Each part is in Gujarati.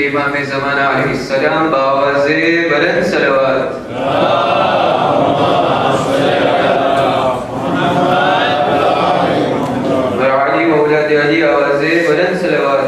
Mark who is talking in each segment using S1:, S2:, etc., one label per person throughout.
S1: इमाम ज़माना अलैहिस्सलाम बावाज़े बुलंद सलवात। और अली औलाद अली आवाज़े बुलंद सलवात।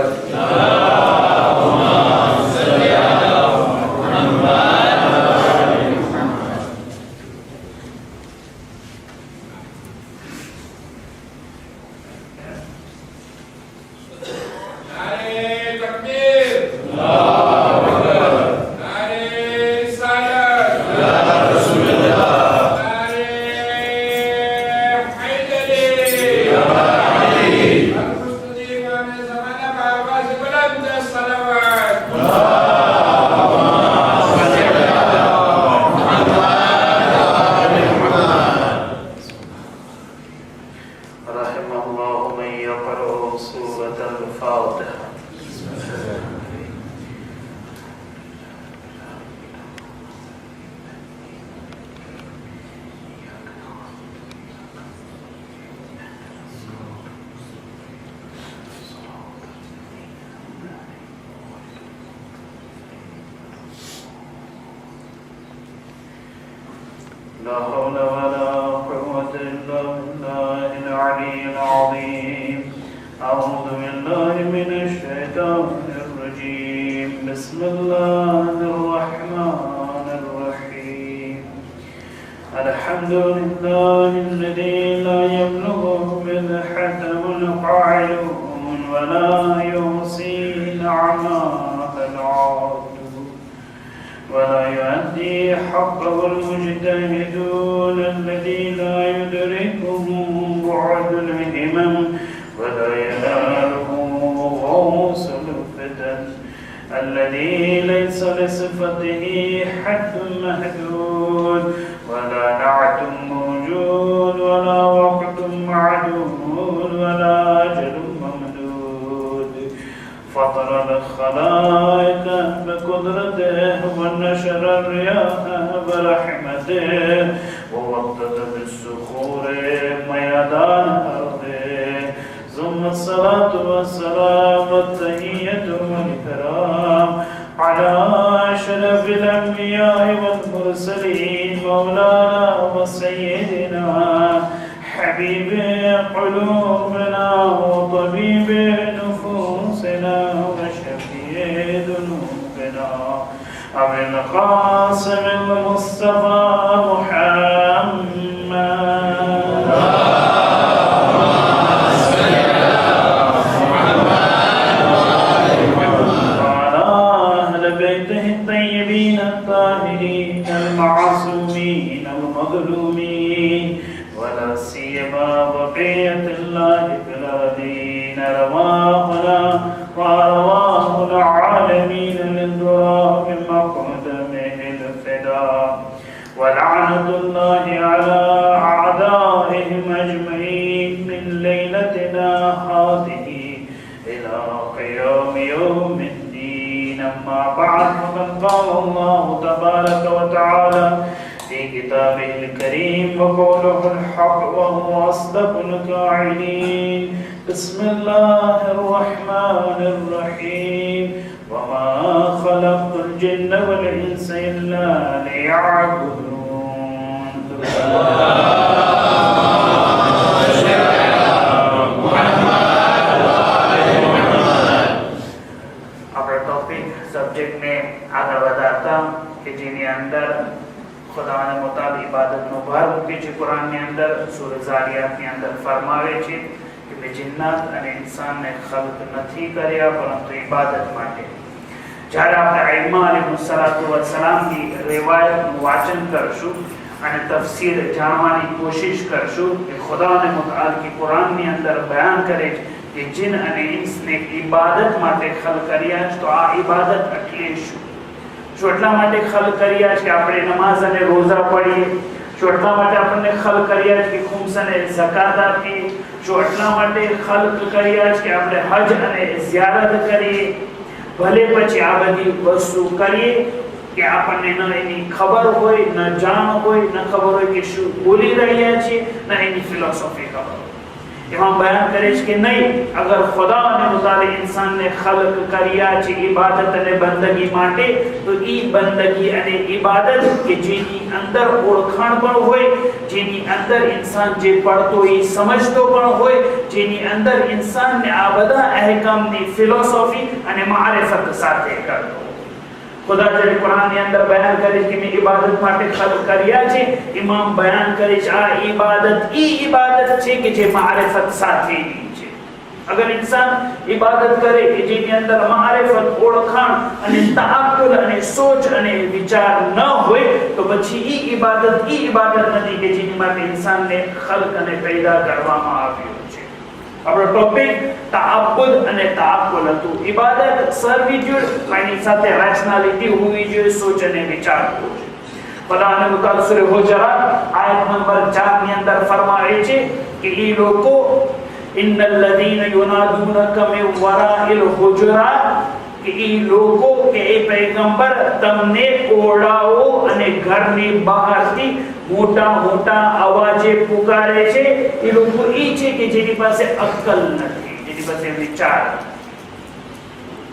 S1: لا حول ولا قوة إلا بالله العلي العظيم. أعوذ بالله من الشيطان الرجيم. بسم الله الرحمن الرحيم. الحمد لله الذي لا يبلغ بالحكم القاعدون ولا يحصي نعماء العبد ولا يؤدي حقه المجتهدون الذي لا يدركه بعد الهمم ولا يناله غوص الفتن الذي ليس لصفته حد محدود ولا نعت موجود ولا وقت معدود ولا أجل ممدود. فطر الخلائق بقدرته ونشر الرياح برحمته ووطد بالصخور ميدان أرضه. ثم الصلاة والسلام والتحية والإكرام على أشرف الأنبياء والمرسلين مولانا وسيدنا حبيب قلوبنا وطبيب نفوسنا وشفيع ذنوبنا أبي القاسم المصطفى محمد وعلى أهل بيته الطيبين الطاهرين المعصومين المظلومين ولا سيما بقية الله في الأرضين رواحنا وأرواح العالمين للدعاء من مقدمه الفداء. ولعنة الله على أعدائهم أجمعين من ليلتنا هذه إلى قيام يوم الدين. أما بعد فقد قال الله تبارك وتعالى في كتابه الكريم وقوله الحق وهو أصدق القائلين. بسم الله الرحمن الرحيم. وما خلقت الجن والإنس إلا ليعبدون. अपना टॉपिक सब्जेक्ट में आगे बढ़ाता कि जिन्हें अंदर खुदा ने मुताब इबादत नो भार मूके छे. कुरान ने अंदर सूरह ज़ारियात ने अंदर फरमावे छे कि मैं जिन्नात અને इंसान ने खल्क નથી કર્યા પરંતુ इबादत માટે. જ્યારે આપણે આઈમા અલૈહિસ્સલાતુ વસ્સલામ ની રિવાયતનું વાંચન કરશું અને તફસીર જાણવાની કોશિશ કરશું કે ખુદાને મુતઆલ की कुरान ની અંદર બયાન કરે કે जिन અને इंस ने इबादत માટે ખલ્ક કર્યા તો આ इबादत એટલે શું? જો એટલા માટે ખલ્ક કર્યા છે કે આપણે નમાઝ અને રોઝા પઢીએ, જો એટલા માટે આપણને ખલ્ક કર્યા છે કે ખુમ્સ અને ઝકાત આપીએ, જો એટલા માટે ખલ્ક કર્યા છે કે આપણે હજ અને ઝિયારત કરીએ. ભલે પછી આ બધી વસ્તુ કરીએ કે આપણને ન એની ખબર હોય, ન જાણ હોય, ન ખબર હોય કે શું બોલી રહ્યા છીએ, ન એની ફિલોસોફી ખબર હોય. इमाम बयान करे कि नहीं, अगर खुदा ने मुताले इंसान ने खल्क करिया છે इबादत અને બંદગી માટે, તો ઈ બંદગી અને इबादत કે જેની અંદર ઓળખાણ પણ હોય, જેની અંદર इंसान જે પડતો એ સમજતો પણ હોય, જેની અંદર इंसान ને આ બધા અહેકામની ફિલોસોફી અને મારિફત સાથે કરતો. खुदा जब कुरान के अंदर बयान करे कि मैं इबादत માટે खल्क કર્યા છે, इमाम बयान करे आ इबादत છે કે જે મારિફત સાથેની છે. अगर इंसान इबादत करे कि જેની અંદર મારિફત, ઓળખાણ અને તઆક્કુલ અને સોચ અને વિચાર ન હોય, તો પછી ઈ ઇબાદત નથી કે જેની માટે इंसानને खल्क અને पैदा કરવામાં આવ્યો છે. આપણો ટોપિક તાઅબ્બુદ અને તાઅક્કુલ હતું. ઇબાદત સર્વિટ્યુડ, એની સાથે રેશનાલિટી હોવી જોઈએ, સોચ અને વિચાર હોવો જોઈએ. ખુદા ને મુતાલ સૂરે હુજરાત આયત નંબર 4 ની અંદર ફરમાવે છે કે ઈ લોકો ઇન્નલ લદીન યુનાદુનકા મિન વરાઇલ હુજરાત, કે ઈ લોકો કે એ પૈગંબર તમને ઓરડાઓ અને ઘરની બહારથી મોટા મોટા અવાજે પુકારે છે. એ લોકો ઈ છે કે જેની પાસે અક્કલ નથી, જેની પાસે વિચાર.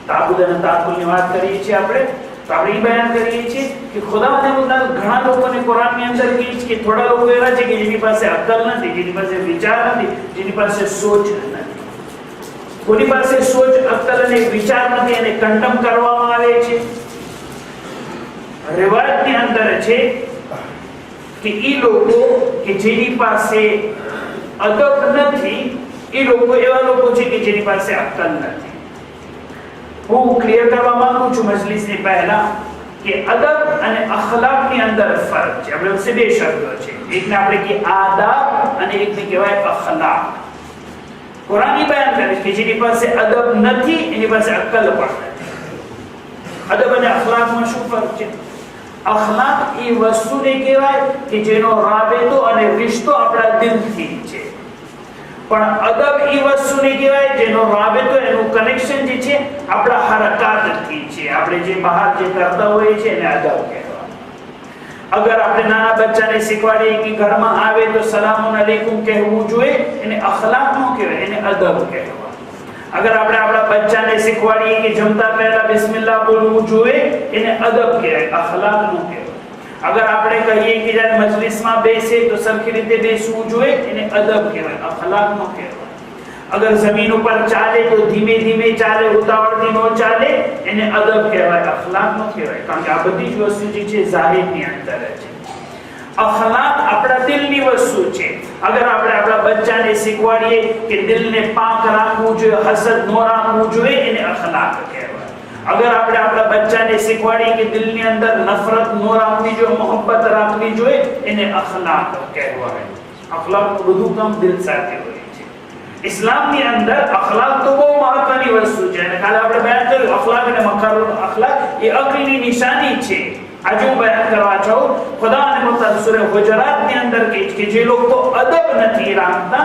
S1: તાબુદ અને તાકુલની વાત કરીએ છીએ આપણે, તો આપણે ઈ બયાન કરીએ છીએ કે ખુદાને મુતાલ ઘણા લોકોને કુરાનની અંદર કહે છે કે થોડા લોકો એવા છે કે જેની પાસે અક્કલ નથી, જેની પાસે વિચાર નથી, જેની પાસે સોચ નથી. કોની પાસે સોચ, અક્કલ અને વિચાર નથી, એને કંડમ કરવામાં આવે છે. રિવાયતની અંદર છે કે ઈ લોકો કે જેની પાસે અદબ નથી, ઈ લોકો એવા લોકો છે કે જેની પાસે અક્કલ નથી. હું ક્લિયર કરવા માંગુ છું મજલિસની પહેલા કે અદબ અને અખલાકની અંદર ફરક છે. આપણે વચ્ચે બે શબ્દો છે, એકને આપણે કે આદાબ અને એકને કહેવાય અખલાક. કુરાની બયાન કરે કે જેની પાસે અદબ નથી, એની પાસે અક્કલ પણ નથી. અદબ અને અખલાકમાં શું ફરક છે? અખલાક એ વસ્તુને કહેવાય કે જેનો રાબેતો અને રિશ્તો આપણા દિલથી છે, પણ અદબ એ વસ્તુને કહેવાય જેનો રાબેતો, એનું કનેક્શન જે છે આપણા હરકતથી છે. આપણે જે બહાર જે કરતા હોઈએ છીએ એને અદબ કહેવાય. અગર આપણે નાના બચ્ચાને શીખવાડીએ કે ઘરમાં આવે તો સલામુન અલૈકુમ કહેવું જોઈએ, એને અખલાક નો કહેવાય, એને અદબ કહેવાય. अगर આપણે આપણા બચ્ચાને શીખવાડીએ કે જમતા પહેલા બિસ્મિલ્લાહ બોલવું જોઈએ, એને અદબ કહેવાય, અખલાક નો કહેવાય. अगर આપણે કહીએ કે જ્યારે મજલિસમાં બેસે તો સરખી રીતે બેસવું જોઈએ, એને અદબ કહેવાય, અખલાક નો કહેવાય. अगर જમીન ઉપર ચાલે તો ધીમે ધીમે ચાલે, ઉતાવળથી ન ચાલે, એને અદબ કહેવાય, અખલાક નો કહેવાય. કારણ કે આ બધી જ વસ્તુ જે છે ઝાહિરની અંદર છે. अखलाक अपना दिल ની વસ્તુ છે. અગર આપણે આપણા બચ્ચાને શીખવાડીએ કે દિલને પાક રાખવું જોઈએ, હસદ ન રાખવું જોઈએ, એને અખલાક કહેવાય. અગર આપણે આપણા બચ્ચાને શીખવાડીએ કે દિલની અંદર નફરત ન રાખવી જોઈએ, મોહબ્બત રાખવી જોઈએ, એને અખલાક કહેવાય. અખલાકનું બધું કામ દિલ સાથે હોય છે. ઇસ્લામની અંદર અખલાક તો બહુ મહત્વની વસ્તુ છે, અને કાલે આપણે બયાન કર્યું અખલાક અને મકારુલ અખલાક એ અકલની નિશાની છે. आज હું બયાન કરવા ચાહું, ખુદા ને મુતાલ સૂરે હુજરાત ની અંદર કે જે લોકો અદબ નથી રાખતા,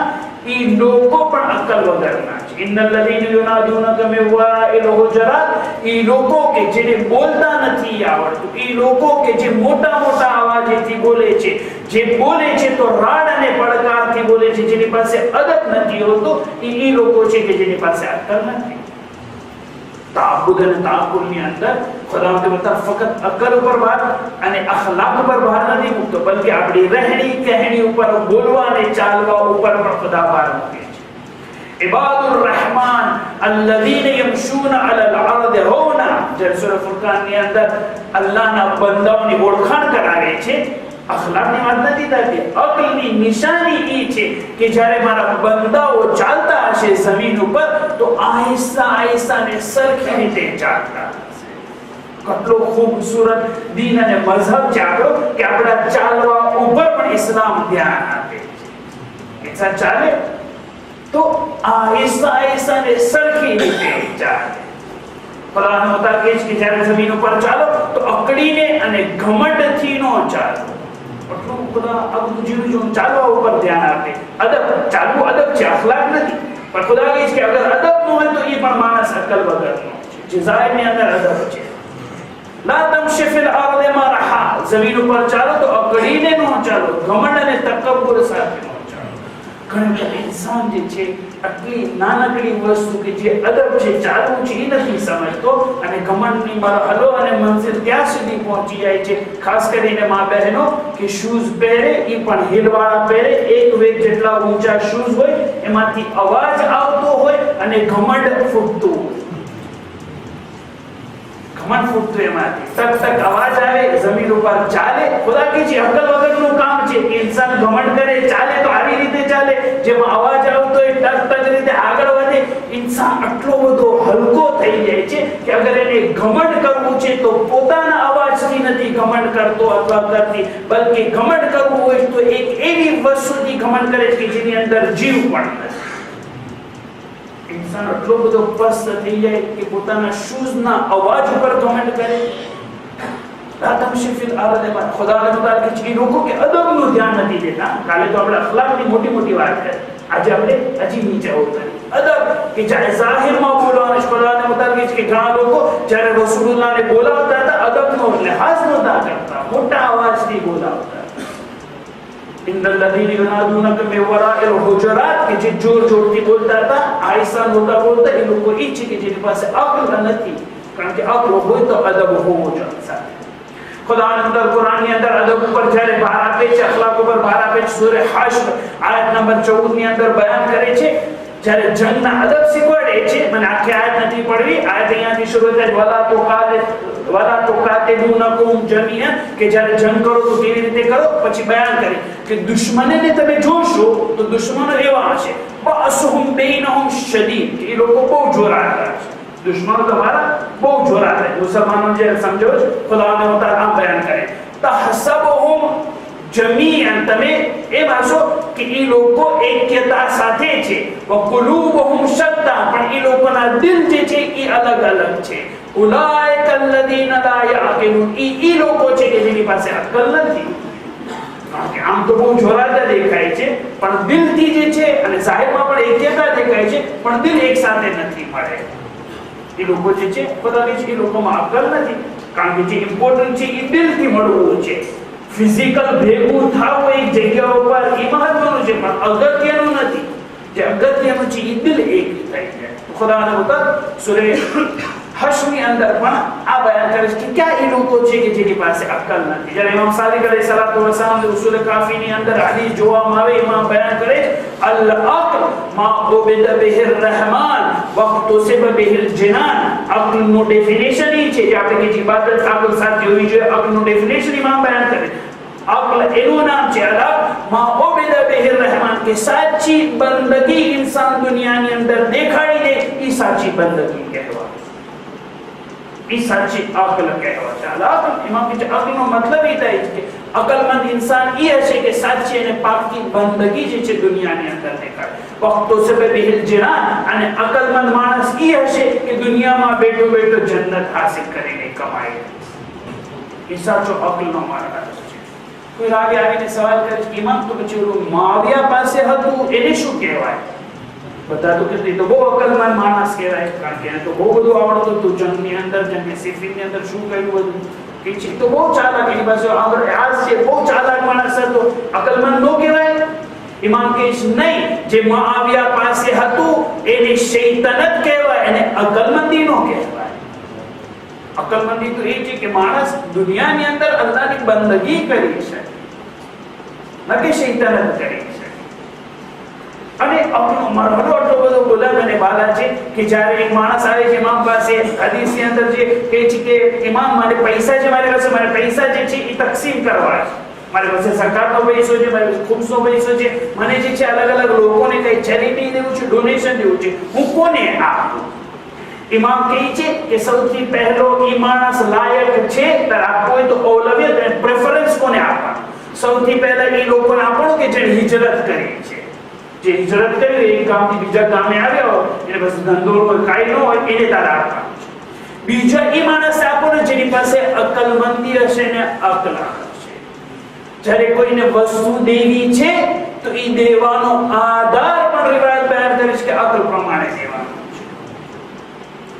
S1: ઈ લોકો પણ અક્કલ વગરના છે. ઇન્નલ લદીન યુનાદુનકા મિન વરાઇલ હુજરાત, ઈ લોકો કે જેને બોલતા નથી આવડતું, ઈ લોકો કે જે મોટા મોટા અવાજેથી બોલે છે, જે બોલે છે તો રાડ અને પડકારથી બોલે છે, જેની પાસે અદબ નથી હોતો, ઈ લોકો છે કે જેની પાસે અક્કલ નથી. ताअब्बुद અને તાઅક્કુલની અંદર ખુદા ને મુતાલ ફક્ત અક્કલ ઉપર ભાર અને અખલાક ઉપર ભાર નથી મૂકતો, બલકે આપણી રહેણી કહેણી ઉપર, બોલવા અને ચાલવા ઉપર પણ ખુદા ભાર મૂકે છે. ઇબાદુર रहमान الذين يمشون على الارض هونا, જે સૂરા ફુરકાનની અંદર અલ્લાહના બંદાઓની ઓળખાણ કરાવે છે. અખલાકની વાત નથી થતી, અક્લની નિશાની એ છે કે જ્યારે મારા બંદાઓ ચાલતા હશે જમીન ઉપર તો આહિસ્તા આહિસ્તા ને સરખી રીતે ચાલતા હશે. કેટલો ખૂબસૂરત દીન અને મઝહબ છે આપણો કે આપણા ચાલવા ઉપર પણ ઇસ્લામ ધ્યાન આપે છે. ऐसा ચાલે તો આહિસ્તા આહિસ્તા ને સરખી રીતે ચાલે. ખુદાનો મુતાલ કહે છે કે જ્યારે જમીન ઉપર ચાલો તો અકડીને અને ઘમંડથી ન ચાલો. એટલું ખુદા આ બધું જીવું ચાલવા ઉપર ધ્યાન આપે. અદબ, ચાલવું અદબ છે, અખલાક નથી. પણ ખુદા કહે છે કે અગર અદબ ન હોય તો એ પણ માણસ અક્કલ વગરનો છે. જે ઝાહિરની અંદર અદબ છે. લા તમશી ફિલ અર્દ મરહા, જમીન ઉપર ચાલો તો અકડીને ન ચાલો, ઘમંડ અને તકબ્બુર સાથે ન ચાલો. ઘણી વખત ઇન્સાન જે છે આટલી નાનકડી વસ્તુ કે જે અદબ છે, ચાલવું છે, એ નથી સમજતો અને ઘમંડની મરહલો અને મંઝિલ ત્યાં સુધી પહોંચી જાય છે. ખાસ કરીને મા બહેનો કે શૂઝ પહેરે એ પણ હીલવાળા પહેરે, એક વેગ જેટલા ઊંચા શૂઝ હોય, એમાંથી અવાજ આવતો હોય અને ઘમંડ ફૂટતું હોય. ઘમંડ ફૂટતું એમાંથી તક તક અવાજ આવે, જમીન ઉપર ચાલે. ખુદા કે છે અકલ વગરનું કામ છે કે ઇન્સાન ઘમંડ કરે, ચાલે તો આવી રીતે ચાલે જેમાં અવાજ આવતો હોય, તક તક રીતે આગળ વધે. ઇન્સાન આટલો બધો હલકો થઈ જાય છે કે અગર એને ઘમંડ કરવું છે તો પોતાના અવાજથી નથી ઘમંડ કરતો અથવા કરતી, બલકે ઘમંડ કરવું હોય તો એક એવી વસ્તુથી ઘમંડ કરે કે જેની અંદર જીવ પણ નથી. इंसान એટલો બધો પસ્ત થઈ જાય કે પોતાના શૂઝના અવાજ ઉપર કમેન્ટ કરે. રાતમશી ફિલ આરદ માં ખુદા ને મુતાબિક કે લોકો કે અદબનું ધ્યાન નથી દેતા. કાલે તો આપણે અખલાકની મોટી વાત કરી, આજે આપણે હજી નીચે ઉતરી અદબ કે જ્યારે જાહેરમાં બોલવાનું. ખુદા ને મુતાબિક કે ઘણા લોકો જ્યારે રસૂલુલ્લાહને બોલાવતા હતા અદબનો લિહાઝ નહોતા કરતા, મોટા અવાજથી બોલાવતા. ઇન્દલ્લઝીન યુનાદૂનક મિન વરાઇલ હુજરાત કે જે જોર જોરથી બોલતા હતા, આયસા નહોતા બોલતા. એ લોકો ઈચ્છે કે જેની પાસે અક્લ નથી, કારણ કે અક્લ હોય તો અદબ હોવો જોઈએ. ખુદા અંદર કુરાનની અંદર અદબ ઉપર જ્યારે ભાર આપે છે, અખલાક ઉપર ભાર આપે છે, સૂરે હાશ્ર આયત નંબર 14 ની અંદર બયાન કરે છે. જ્યારે જંગના અદબ શીખવાડે છે, મને આખી આયત નથી પડવી, આયત અહીંયાથી શરૂ થાય વલા તુકાતિલુનકુમ જમીઅન કે જ્યારે જંગ કરો તો કેવી રીતે કરો. પછી બયાન કરી કે દુશ્મનને તમે જોશો તો દુશ્મનો એવા હશે બાસુહુમ બૈનહુમ શદીદ કે એ લોકો બહુ જોરાદાર છે. દુશ્મનો તમારા બહુ જોરાદાર છે. મુસલમાનો જે સમજો છો ખુદાને મુતાબિક આ બયાન કરે તહસબુહુમ જમીઅન તમે એ માસો કે એ લોકો એક્યતા સાથે છે, વકુલુબુહુમ શત્તા પણ એ લોકોના દિલ જે છે એ અલગ અલગ છે. ઉલાઇકા અલ્લઝીના લા યઅકિલુન એ લોકો છે કે જેની પાસે અક્લ નથી. કારણ કે આમ તો બહુ જોરાદાર દેખાય છે પણ દિલથી જે છે અને જાહેરમાં પણ એક્યતા દેખાય છે પણ દિલ એક સાથે નથી મળે. એ લોકો જે છે પોતાની એ લોકોમાં અક્લ નથી, કારણ કે જે ઇમ્પોર્ટન્ટ છે એ દિલથી મળવું છે. ફિઝિકલ ભેગું થાવું એક જગ્યા ઉપર એ મહત્વનું છે પણ અગત્યનું નથી. જે અગત્યનું છે એ દિલ એક થઈ જાય. ખુદાના હુકમ સૂરે હશની અંદર પણ આ બયાન કરે છે કે ક્યાં એ લોકો છે કે જેની પાસે અક્લ નથી. જ્યારે ઇમામ સાદિક અલૈહિસ્સલાતુ વસલામ ઉસૂલ કાફીની અંદર હદીસ જોવામાં આવે, ઇમામ બયાન કરે અલ અક્લ મા ઉબિદ બિહિર રહેમાન વક્તુસિબ બિહિલ જનાન. અક્લનું ડેફિનેશન એ છે જે આપણે કે ઇબાદત અક્લ સાથે હોવી જોઈએ. અક્લનું ડેફિનેશન ઇમામ બયાન કરે અક્લ એનું નામ છે અલગ મા ઉબિદ બિહિર રહેમાન કે સાચી બંદગી ઇન્સાન દુનિયાની અંદર દેખાડી દે એ સાચી બંદગી કહેવાય, એ સાચી અક્લ કહેવાય. અક્લ ઇમામ કે અક્લનો મતલબ એ થાય છે કે અકલમંદ ઇન્સાન એ હશે કે સાચી અને પાકી બંદગી જે છે દુનિયાની અંદર દેખાડે. વક્તુસિબ બિહિલ જનાન અને અકલમંદ માણસ એ હશે કે દુનિયામાં બેઠો બેઠો જન્નત હાસિલ કરીને કમાય. એ સાચો અક્લનો માર્ગ છે. કોઈ રાગે આવીને સવાલ કરે કે ઇમામ તો પછી ઓલું મુઆવિયા પાસે હતું એને શું કહેવાય? બધા તો કે તો બહુ અકલમંદ માણસ કહેવાય, કારણ કે એને તો બહુ બધું આવડતું હતું. જંગની અંદર જંગની સિફીની અંદર શું કર્યું બધું કે છે તો બહુ ચાલાક, એની પાસે આગળ આજ છે, બહુ ચાલાક માણસ હતો, અકલમંદ નો કહેવાય. ઇમામ કહે છે નહીં, જે મુઆવિયા પાસે હતું એને શૈતાનત કહેવાય, એને અકલમંદી નો કહેવાય. અકલમંદી તો એ છે કે માણસ દુનિયાની અંદર અલ્લાહની બંદગી કરી છે, નકે શૈતાનત કરી છે. અને અક્લનો મરહલો એટલો બધો બુલંદ અને બાલા છે કે જ્યારે એક માણસ આવે છે ઇમામ પાસે, હદીસની અંદર જે કહે છે કે ઇમામ મારે પૈસા છે, મારે પૈસા જે છે એ તકસીમ કરવા છે, મારી પાસે સરકારનો પૈસો છે, મારી પાસે ખુમસનો પૈસો છે, મને જે છે અલગ અલગ લોકોને કઈ ચેરિટી દેવું છે, ડોનેશન દેવું છે, હું કોને આપું? ઇમામ કહે છે કે સૌથી પહેલો ઈ માણસ લાયક છે ત્યારે આપવો હોય તો અવલવિયત અને પ્રેફરન્સ કોને આપવા? સૌથી પહેલા એ લોકોને આપવાનું કે જેણે હિજરત કરી છે. જે હિજરત કરી એક ગામથી બીજા ગામે આવ્યા હોય, એને પાસે ધંધો હોય, કાંઈ ન હોય, એને તારા આપવાનું છે. બીજા એ માણસ આપવાનું જેની પાસે અકલમંદી હશે ને અક્લ હશે. જ્યારે કોઈને વસ્તુ દેવી છે તો એ દેવાનો આધાર પણ રિવાયત બયાન કરે છે કે અક્લ પ્રમાણે દેવાનો છે.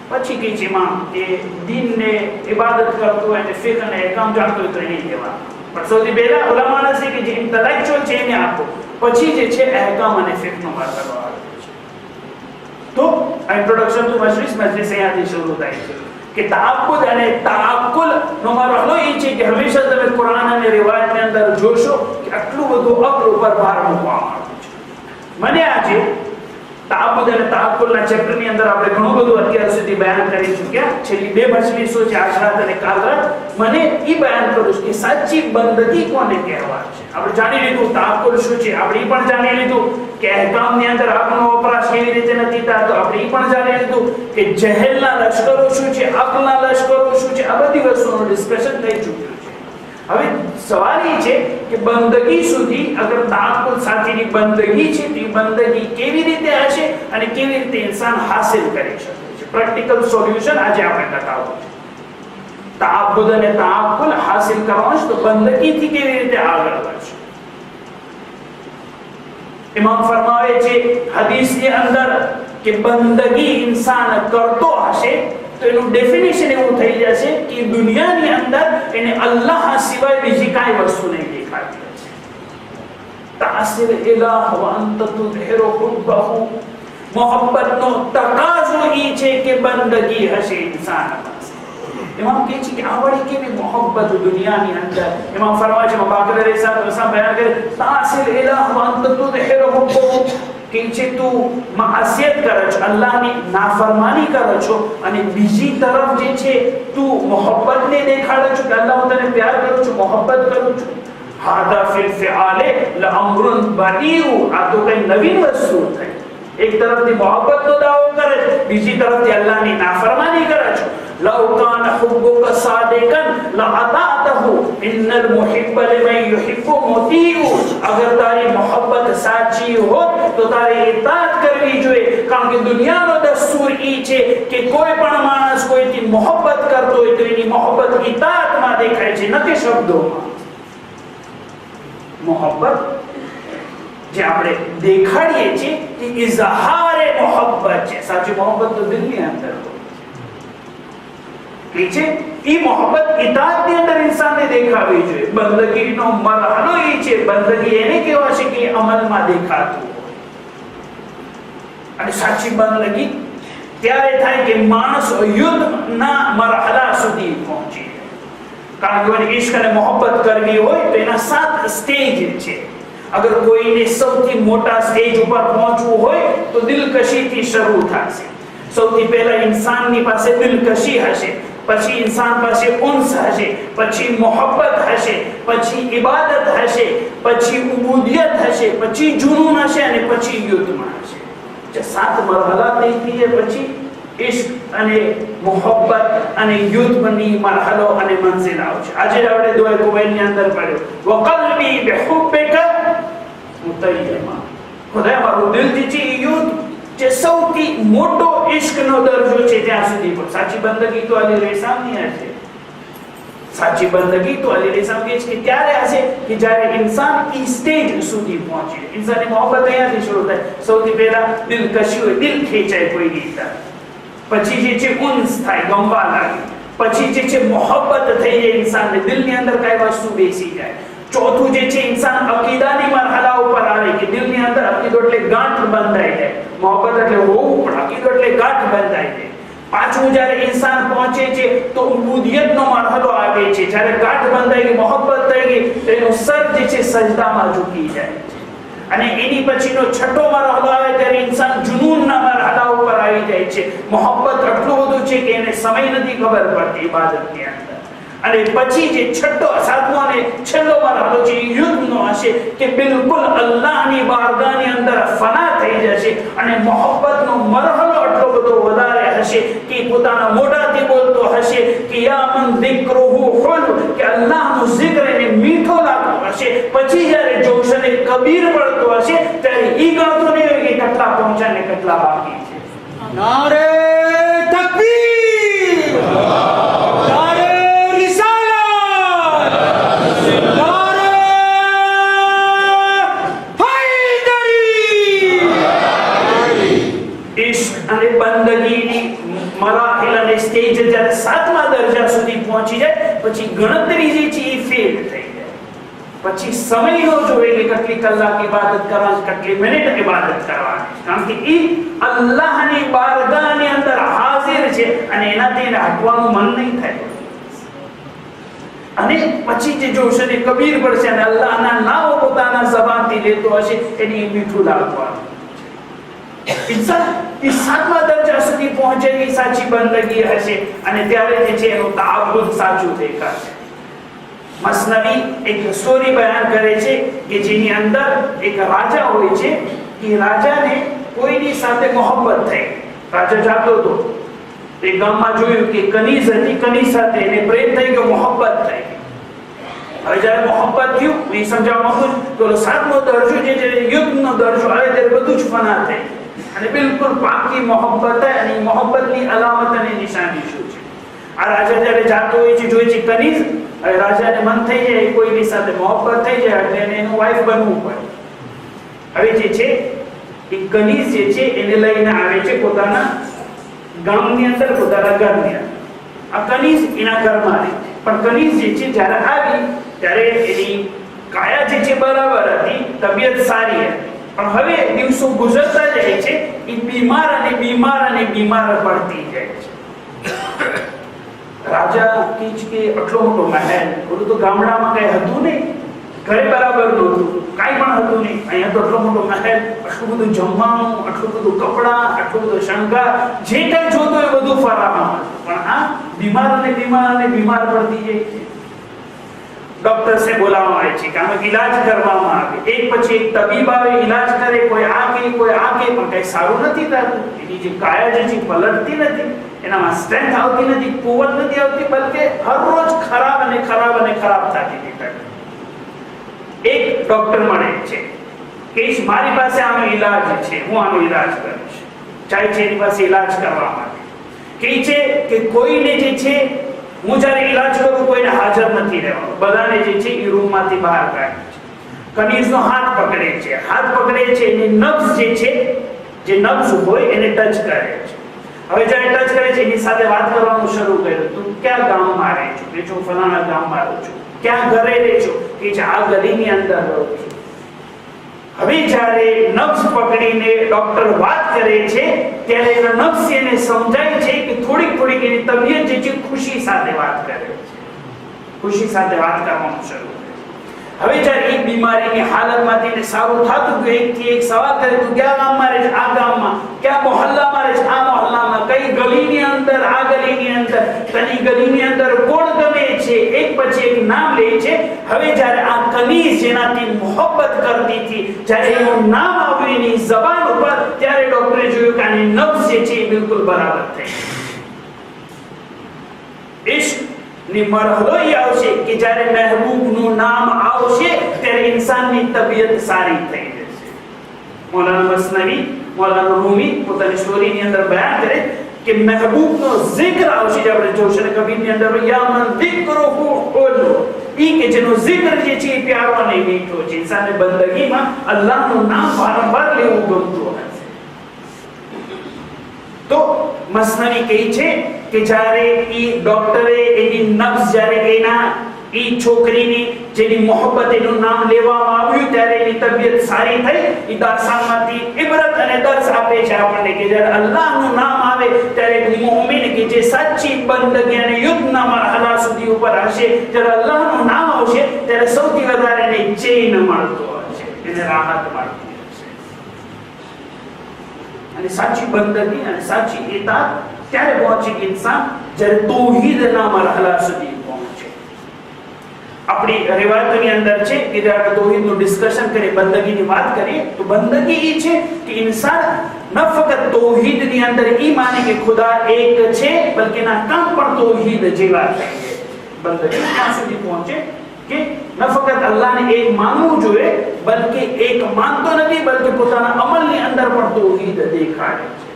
S1: પછી કે છે ઇમામ એ દીનને ઇબાદત કરતો હોય અને ફિકહ અને અહેકામ જાણતો હોય તો એને દેવાનો. પણ સૌથી પહેલા ઓલા માણસ કે જે ઇન્ટેલેક્ચ્યુઅલ છે એને આપો. પછી જે છે અહેકામ અને ફિકનો મરહલો આવે છે. તો ઇન્ટ્રોડક્શન ટુ મજલિસ અહીંયાથી શરૂ થાય છે કે તાબુદ અને તાકુલ નો મરહલો એ છે કે હંમેશા તમે કુરાન અને રિવાયતની અંદર જોશો કે આટલું બધું અક્લ ઉપર ભાર મૂકવામાં આવ્યો છે. મને આજે તાબુદ અને તાકુલના ચેપ્ટરની અંદર આપણે ઘણું બધું અત્યાર સુધી બયાન કરી ચૂક્યા. છેલ્લી 2 મજલિસો છે આજ રાત અને કાલ રાત. મને એ બયાન કરું છું કે સાચી બંદગી કોને કહેવાય છે. આપણે જાણી લીધું તાકુલ શું છે, આપણે એ પણ જાણી લીધું કે અહેકામની અંદર અક્લનો વપરાશ કેવી રીતે નથી થતો, આપણે એ પણ જાણી લીધું કે જહેલના લશ્કરો શું છે, અક્લના લશ્કરો શું છે. આ બધી વસ્તુનું ડિસ્કશન થઈ ચૂક્યું છે. હવે સવાલ એ છે કે બંદગી સુધી અગર તાકુલ સાથેની બંદગી છે તો એ બંદગી કેવી રીતે હશે અને કેવી રીતે ઇન્સાન હાસિલ કરી શકે છે. પ્રેક્ટિકલ સોલ્યુશન આજે આપણે બતાવવું છે. તાબુદ અને તાકુલ હાસિલ કરવાનું છે તો બંદગીથી કેવી રીતે આગળ વધશે. ઇમામ ફરમાવે છે હદીસની અંદર કે બંદગી ઇન્સાન કરતો હશે તો એનું ડેફિનેશન એવું થઈ જશે કે દુનિયાની અંદર એને અલ્લાહ સિવાય બીજી કાંઈ વસ્તુ નહીં દેખાતી હશે. તાસિર ઇલાહ વ અંત tudhiru hubbahu, મોહબ્બતનો તકાજો એ છે કે બંદગી હશે ઇન્સાન પાસે. ઇમામ કહે છે કે આવડી કેવી મોહબ્બત દુનિયાની અંદર. ઇમામ ફરમાવે છે બાકર અલૈહિસ્સલામ બયાન કરે તાસિર ઇલાહ વ અંત tudhiru hubbahu કે છે તું માસિયત કરે છો, અલ્લાહની નાફરમાની કરે છો અને બીજી તરફ જે છે તું મોહબ્બતને દેખાડે છો કે અલ્લાહ હું તને પ્યાર કરું છું, મોહબ્બત કરું છું. હાદા ફિલ ફિઆલે લઅમ્રુન બદીઉ, આ તો કઈ નવીન વસ્તુ થઈ. એક તરફથી મોહબ્બતનો દાવો કરે છે, બીજી તરફથી અલ્લાહની નાફરમાની કરે છો. લવ કાન હુબ્બુકા સાદિકન લઅતાતહુ ઇન્નલ મુહિબ્બ લિમન યુહિબ્બુ મુતીઉ, અગર તારી મોહબ્બત સાચી હોત તો તારે ઇતાત કરવી જોઈએ. કારણ કે દુનિયાનો દસ્તુર ઈ છે કે કોઈ પણ માણસ કોઈથી મોહબ્બત કરતો હોય તો એની મોહબ્બત ઇતાતમાં દેખાય છે, નથી શબ્દોમાં. મોહબ્બત જે આપણે દેખાડીએ છીએ એ ઇઝહારે મોહબ્બત છે. સાચી મોહબ્બત તો દિલની અંદર હોય છે. એ મોહબ્બત ઇતાતની અંદર ઇન્સાનને દેખાવી જોઈએ. બંદગીનો મરહલો એ છે, બંદગી એને કહેવાશે કે અમલમાં દેખાતું હોય. અને સાચી બંદગી ત્યારે થાય કે માણસ યુદ્ધના મરહલા સુધી પહોંચી જાય. કારણ કે ઇશ્ક અને મોહબ્બત કરવી હોય તો એના 7 સ્ટેજ છે. અગર કોઈને સૌથી મોટા સ્ટેજ ઉપર પહોંચવું હોય તો દિલકશીથી શરૂ થશે. સૌથી પહેલા ઇન્સાનની પાસે દિલકશી હશે, પછી ઇન્સાન પાસે ઉન્સ હશે, પછી મોહબ્બત હશે, પછી ઇબાદત હશે, પછી ઉબુદિયત હશે, પછી જુનૂન હશે અને પછી યુદ્ધમાં હશે. જે 7 મરહલા થઈ જાય પછી ઇશ્ક અને મોહબ્બત અને યુદ્ધની મરહલો અને મંઝિલ આવશે. આજે આપણે દુઆ કુવૈતની અંદર પડ્યો વકલ્બી બિહુબ્બિકા મુતય્યમા, ખુદા મારું દિલ જે યુદ્ધ જે સૌથી મોટો ઇશ્કનો દરજ્જો છે ત્યાં સુધી પણ. સાચી બંદગી તો અલી રેસામની હશે. સાચી બંદગી તો અલી રેસામ કે છે ત્યારે હશે કે જ્યારે ઇન્સાન ઈ સ્ટેજ સુધી પહોંચે. ઇન્સાનની મોહબ્બત અહીંયાથી શરૂ થાય. સૌથી પહેલા દિલકશી હોય, દિલ ખેંચાય કોઈની તરફ. પછી જે છે ઉન્સ થાય, ગમવા લાગે. પછી જે છે મોહબ્બત થઈ જાય ઇન્સાનને, દિલની અંદર કઈ વસ્તુ બેસી જાય. ચોથું જે છે ઇન્સાન અકીદાની મરહલા ઉપર આવે કે દિલની અંદર અકીદો એટલે ગાંઠ બંધાઈ જાય. મોહબ્બત એટલે હોવું પણ અકીદો એટલે ગાંઠ બંધાઈ જાય. પાંચમું જ્યારે ઇન્સાન પહોંચે છે તો ઉબુદિયતનો મરહલો આવે છે. જ્યારે ગાંઠ બંધાઈ ગઈ, મોહબ્બત થઈ ગઈ તો એનું સર જે છે સજદામાં ઝૂકી જાય છે. અને એની પછીનો છઠ્ઠો મરહલો આવે ત્યારે ઇન્સાન જુનૂનના મરહલા ઉપર આવી જાય છે. મોહબ્બત એટલું બધું છે કે એને સમય નથી ખબર પડતી ઇબાદતની અંદર. અને પછી જે છઠ્ઠો, સાતમો અને છેલ્લો મરહલો છે યુદ્ધનો હશે કે બિલકુલ અલ્લાહની બારગાહની અંદર ફના થઈ જશે. અને મોહબ્બતનો મરહલો એટલો બધો વધારે હશે કે પોતાના મોઢાથી બોલતો હશે કે યા મન zikruhu હુલ, કે અલ્લાહનું zikર એને મીઠો લાગતો હશે. પછી જ્યારે જોશને કબીર પડતો હશે ત્યારે ઈ ગણતો નહીં હોય કે કેટલા પહોંચ્યા ને કેટલા બાકી છે.
S2: નારે તકબીર, નારે રિસાલત, નારે હૈદરી.
S1: ઇશ્ક અને બંદગીની મરાહિલ અને સ્ટેજ જ્યારે 7મા દરજા સુધી પહોંચી જાય પછી ગણતરી જે છે એ ફેલ થઈ જાય. પછી સમય નો જોઈએ કે કેટલી કલાક ઇબાદત કરવાની, કેટલી મિનિટ ઇબાદત કરવાની, કારણ કે એ અલ્લાહની બારગાહની અંદર હાજર છે અને એનાથી એને હટવાનું મન નહીં થાય. અને પછી જે જોશે ને કબીર પડશે અને અલ્લાહના નામ પોતાના જબાનથી લેતો હશે એની મીઠું લાગવાનું. ઇન્સાન એ સાતમા દરજ્જા સુધી પહોંચે એ સાચી બંદગી હશે અને ત્યારે જે છે એનું તાબુદ સાચું દેખાશે. મસનવી એક સ્ટોરી બયાન કરે છે કે જેની અંદર એક રાજા હોય છે. એ રાજાને કોઈની સાથે મોહબ્બત થઈ. રાજા જાતો હતો, એ ગામમાં જોયું કે કનીઝ હતી, કનીઝ સાથે એને પ્રેમ થઈ ગયો, મોહબ્બત થઈ. હવે જ્યારે મોહબ્બત થયું, હું સમજાવવા માંગુ છું તો સાતમો દરજ્જો જે યુદ્ધનો દરજ્જો આવે ત્યારે બધું જ ફના થાય અને બિલકુલ પાકી મોહબ્બત થાય. અને મોહબ્બતની અલામત અને નિશાની શું છે? આ રાજા જ્યારે જાતો હોય છે, જોઈ છે કનીઝ, હવે રાજાને મન થઈ જાય કોઈની સાથે મોહબ્બત થઈ જાય એટલે એને એનું વાઇફ બનવું પડે. હવે જે છે એ કનીઝ જે છે એને લઈને આવે છે પોતાના ગામની અંદર, પોતાના ઘરની અંદર. આ કનીઝ એના ઘરમાં રહે, પણ કનીઝ જે છે જ્યારે આવી ત્યારે એની કાયા જે છે બરાબર હતી, તબિયત સારી હતી, પણ હવે દિવસો ગુજરતા જાય છે એ બીમાર અને બીમાર અને બીમાર પડતી જાય છે. રાજા કીચ કે આટલો મોટો મહેલ, બોલું તો ગામડામાં કઈ હતું નહીં, ઘરે બરાબર નહોતું, કાંઈ પણ હતું નહીં. અહીંયા તો આટલો મોટો મહેલ, આટલું બધું જમવાનું, આટલું બધું કપડાં, આટલું બધું શણગાર, જે કંઈ જોતો એ બધું ફરામાં હતું, પણ આ બીમાર અને બીમાર અને બીમાર પડતી જાય છે. ડોક્ટર્સને બોલાવવામાં આવે છે કે આમાં ઈલાજ કરવામાં આવે. એક પછી એક તબીબ આવે, ઈલાજ કરે, કોઈ આ કે કોઈ આ કે, પણ કઈ સારું નથી થતું. એની જે કાયા જે છે પલટતી નથી, એનામાં સ્ટ્રેન્થ આવતી નથી, કુવત નથી આવતી, બલકે હર રોજ ખરાબ અને ખરાબ અને ખરાબ થતી હતી. એક ડોક્ટર મળે છે કે મારી પાસે આનો ઈલાજ છે, હું આનો ઈલાજ કરીશ. જાય છે એની પાસે ઈલાજ કરવા માટે. કહે છે કે કોઈને જે છે હું જ્યારે ઈલાજ કરું કોઈને હાજર નથી રહેવાનું, બધાને જે છે એ રૂમમાંથી બહાર કાઢે છે. કનીઝનો હાથ પકડે છે, હાથ પકડે છે, એની નબ્ઝ જે છે, જે નબ્ઝ હોય એને ટચ કરે છે. હવે જ્યારે ટચ કરે છે એની સાથે વાત કરવાનું શરૂ કર્યું. તું ક્યાં ગામમાં રહે છો? કે હું ફલાણા ગામમાં રહું છું. ક્યાં ઘરે રહે છો? કે આ ગલીની અંદર રહું છું. હવે જ્યારે નબ્ઝ પકડીને ડોક્ટર વાત કરે છે ત્યારે એનો નબ્ઝ એને સમજાય છે કે થોડીક થોડીક એની તબિયત જે છે ખુશી સાથે વાત કરે છે, ખુશી સાથે વાત કરવાનું શરૂ કરે. હવે જ્યારે એ બીમારીની હાલતમાંથી એને સારું થતું ગયું, એકથી એક સવાલ કરે, તું ક્યાં ગામમાં રહે છે? આ ગામમાં. ક્યાં મોહલ્લામાં રહે છે? આ મોહલ્લામાં. કઈ ગલીની અંદર? આ ગલીની અંદર. તની ગલીની અંદર કોણ ગમે છે? એક પછી એક નામ લે છે. હવે જ્યારે આ કનીઝ જેનાથી મોહબ્બત કરતી હતી, જ્યારે એનું નામ આવ્યું એની જબાન ઉપર, ત્યારે ડોક્ટરે જોયું કે આની નબ્ઝ જે છે એ બિલકુલ બરાબર થઈ. ઇશ્ક ની મરહલો આવશે કે જ્યારે મહેબૂબનું નામ આવશે ત્યારે ઇન્સાનની તબિયત સારી થઈ જશે. મૌલાના મસનવી, મૌલાના રૂમી પોતાની સ્ટોરીની અંદર બયાન કરે કે મહેબૂબનો zikr આવશે. જે આપણે જોશે ને કબીરની અંદર યા મન zikruhu હુલ્લુ, ઈ કે જેનો zikr જે છે એ પ્યારો અને મીઠો છે. ઇન્સાનને બંદગીમાં અલ્લાહનું નામ વારંવાર લેવું ગમતું હશે. તો મસનવી કહે છે કે જ્યારે ઈ ડોક્ટરે એની નબ્ઝ, જ્યારે એના ઈ છોકરીની જેની મોહબ્બત એનું નામ લેવામાં આવ્યું ત્યારે એની તબિયત સારી થઈ. ઈ દાસ્તાનમાંથી ઇબરત અને દર્સ આપે છે આપણને કે જ્યારે અલ્લાહનું નામ આવે ત્યારે એક મુમિન કે જે સાચી બંદગી અને યુદ્ધના મરહલા સુધી ઉપર હશે, જ્યારે અલ્લાહનું નામ આવશે ત્યારે સૌથી વધારે એને ચેન મળતો હશે, એને રાહત મળતી. અને સાચી બંદગી અને સાચી ઇતાત ત્યારે પહોંચે કે ઇન્સાન જ્યારે તૌહીદના મરહલા સુધી પહોંચે. આપણી રિવાયતોની અંદર છે કે જ્યારે તૌહીદનું ડિસ્કશન કરીએ, બંદગીની વાત કરીએ, તો બંદગી એ છે કે ઇન્સાન ન ફક્ત તૌહીદની અંદર એ માને કે ખુદા એક છે, બલકે એના કામ પણ તૌહીદ જેવા થાય. બંદગી ત્યાં સુધી પહોંચે કે ન ફક્ત અલ્લાહને એક માનવું જોઈએ, બલકે એક માનતો નથી, બલકે પોતાના અમલની અંદર પણ તૌહીદ દેખાડે છે.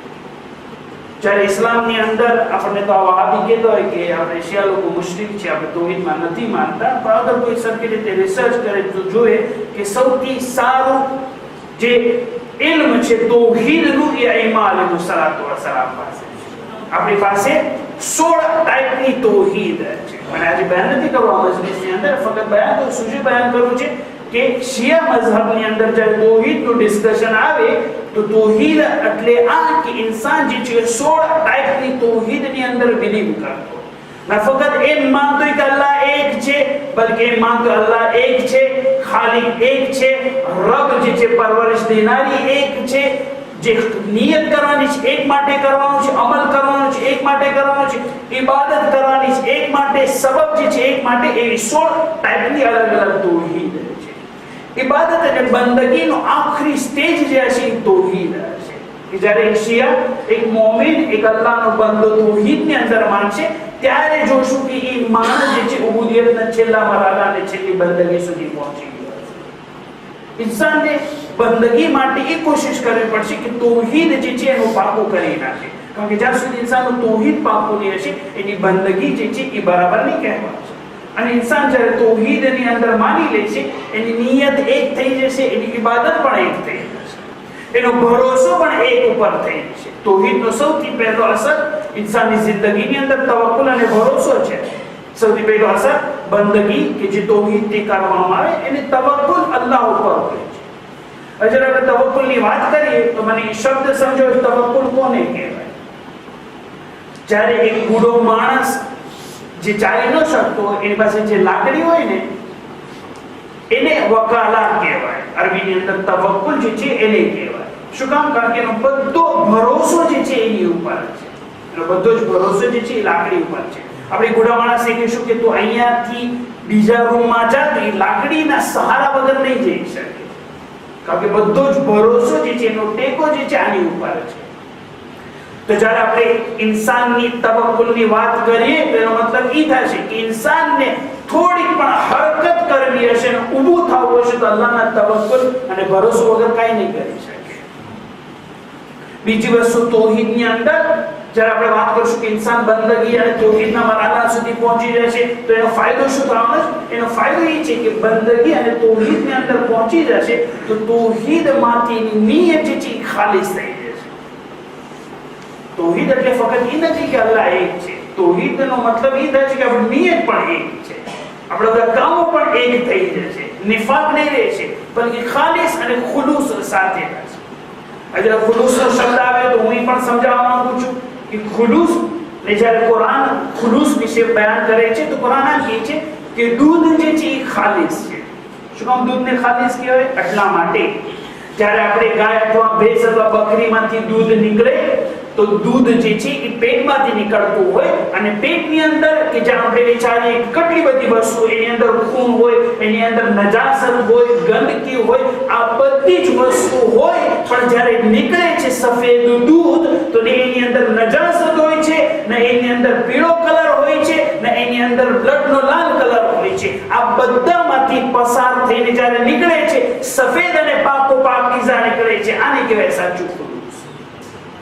S1: જ્યારે ઇસ્લામની અંદર આપણને તો આ વહાબી કહેતો હોય કે આપણે શિયા લોકો મુશ્રિક છે, આપણે તૌહીદમાં નથી માનતા, પણ અગર કોઈ સરખી રીતે રિસર્ચ કરે તો જોઈએ કે સૌથી સારું જે ઇલ્મ છે તૌહીદનું એ ઇમામ અલૈહિસ્સલાતુ વસ્સલામ પાસે છે. આપણી પાસે 16 ટાઈપની તૌહીદ છે. અને આજે બયાન નથી કરવા મજલિસની અંદર, ફક્ત બયાન તો શું બયાન કરવું છે કે શિયા મઝહબની અંદર જ્યારે તૌહીદનું ડિસ્કશન આવે તો તૌહીદ એટલે આ કે ઇન્સાન જે છે 16 ટાઈપની તૌહીદની અંદર બિલીવ કરતો, ના ફક્ત એમ માનતો કે અલ્લાહ એક છે, બલકે એમ માનતો અલ્લાહ એક છે, ખાલિક એક છે, રબ જે છે પરવરિશ દેનારી એક છે, જે નિયત કરવાની છે એક માટે કરવાનું છે, અમલ કરવાનો છે એક માટે કરવાનો છે, ઇબાદત કરવાની છે એક માટે, સબબ જે છે એક માટે, એવી 16 ટાઈપની અલગ અલગ તૌહીદ છે. ઇબાદત અને બંદગીનો આખરી સ્ટેજ જે છે તૌહીદ છે કે જ્યારે એક શિયા, એક મોમિન, એક અલ્લાહનો બંદો તૌહીદની અંદર માનશે ત્યારે જોશું કે એ માણસ જે છે ઉબુદિયતના છેલ્લા મરાલાને છેલ્લી બંદગી સુધી પહોંચી ગયો છે. ઇન્સાનને બંદગી માટે એ કોશિશ કરવી પડશે કે તૌહીદ જે છે એનું પાકું કરી નાખે, કારણ કે જ્યાં સુધી ઇન્સાનનું તૌહીદ પાકું નહીં હશે એની બંદગી જે છે એ બરાબર નહીં કહેવાશે. અને ઇન્સાન જ્યારે તૌહીદની અંદર માની લે છે એની નિયત એક થઈ જશે, એની ઇબાદત પણ એક થઈ જશે, એનો ભરોસો પણ એક ઉપર થઈ જશે. તૌહીદનો સૌથી પહેલો અસર ઇન્સાનની જિંદગીની અંદર તવક્કુલ અને ભરોસો છે. સૌથી પહેલો અસર બંદગી કે જે તૌહીદથી કરવામાં આવે એને તવક્કુલ અલ્લાહ ઉપર હોય છે. હવે જ્યારે આપણે તવક્કુલની વાત કરીએ તો મને એ શબ્દ સમજો, તવક્કુલ કોને કહેવાય? જ્યારે એક બુઢો માણસ જે ચાલી ન શકતો હોય એની પાસે જે લાકડી હોય ને એને વકાલા કહેવાય. અરબીની અંદર તવક્કુલ જે છે એને કહેવાય. શું કામ? કારણ કે એનો બધો ભરોસો જે છે એની ઉપર છે, એનો બધો જ ભરોસો જે છે એ લાકડી ઉપર છે. આપણે બુઢા માણસને કહીશું કે તું અહીંયાથી બીજા રૂમમાં જા, તો એ લાકડીના સહારા વગર નહીં જઈ શકે, કારણ કે બધો જ ભરોસો જે છે એનો ટેકો જે છે આની ઉપર છે. તો જ્યારે આપણે ઇન્સાનની તવક્કુલની વાત કરીએ તો એનો મતલબ એ થશે કે ઇન્સાનને થોડીક પણ હરકત કરવી હશે અને ઊભું થવું હશે તો અલ્લાહના તવક્કુલ અને ભરોસો વગર કાંઈ નહીં કરી શકે. બીજી વસ્તુ તૌહીદની અંદર જ્યારે આપણે વાત કરીશું કે ઇન્સાન બંદગી અને તૌહીદના મરાલા સુધી પહોંચી જશે તો એનો ફાયદો શું થવાનો છે? એનો ફાયદો એ છે કે બંદગી અને તૌહીદની અંદર પહોંચી જશે તો તૌહીદમાંથી નિયત જે છે ખાલીસ થઈ જશે. તૌહીદ એટલે ફક્ત એ નથી કે અલ્લાહ એક છે, તૌહીદનો મતલબ એ થાય છે કે આપણી નિયત પણ એક છે, આપણા બધા કામો પણ એક થઈ જશે, નિફાક નહીં રહેશે, બલકે ખાલીસ અને ખુલૂસ સાથે થશે. આજે ખુલૂસનો શબ્દ આવે તો હું પણ સમજાવવા માંગુ છું કે ખુલૂસ ને જ્યારે કુરાન ખુલૂસ વિશે બયાન કરે છે તો કુરાન આ કહે છે કે દૂધ જે છે એ ખાલીસ છે. શું કામ દૂધને ખાલીસ કહેવાય? એટલા માટે જ્યારે આપણે ગાય અથવા ભેંસ અથવા બકરીમાંથી દૂધ નીકળે તો દૂધ જે છે એ પેટમાંથી નીકળતું હોય અને પેટની અંદર કે જ્યાં આપણે વિચારીએ કેટલી બધી વસ્તુ, એની અંદર ખૂન હોય, એની અંદર નજાસત હોય, ગંદકી હોય, આ બધી જ વસ્તુ હોય, પણ જ્યારે નીકળે છે સફેદ દૂધ તો એની અંદર નજાસત હોય છે, ને એની અંદર પીળો કલર હોય છે, ને એની અંદર બ્લડનો લાલ કલર હોય છે. આ બધામાંથી પસાર થઈને જ્યારે નીકળે છે સફેદ અને પાકો પાકીઝા નીકળે છે. આને કહેવાય સાચું ખુલૂસ.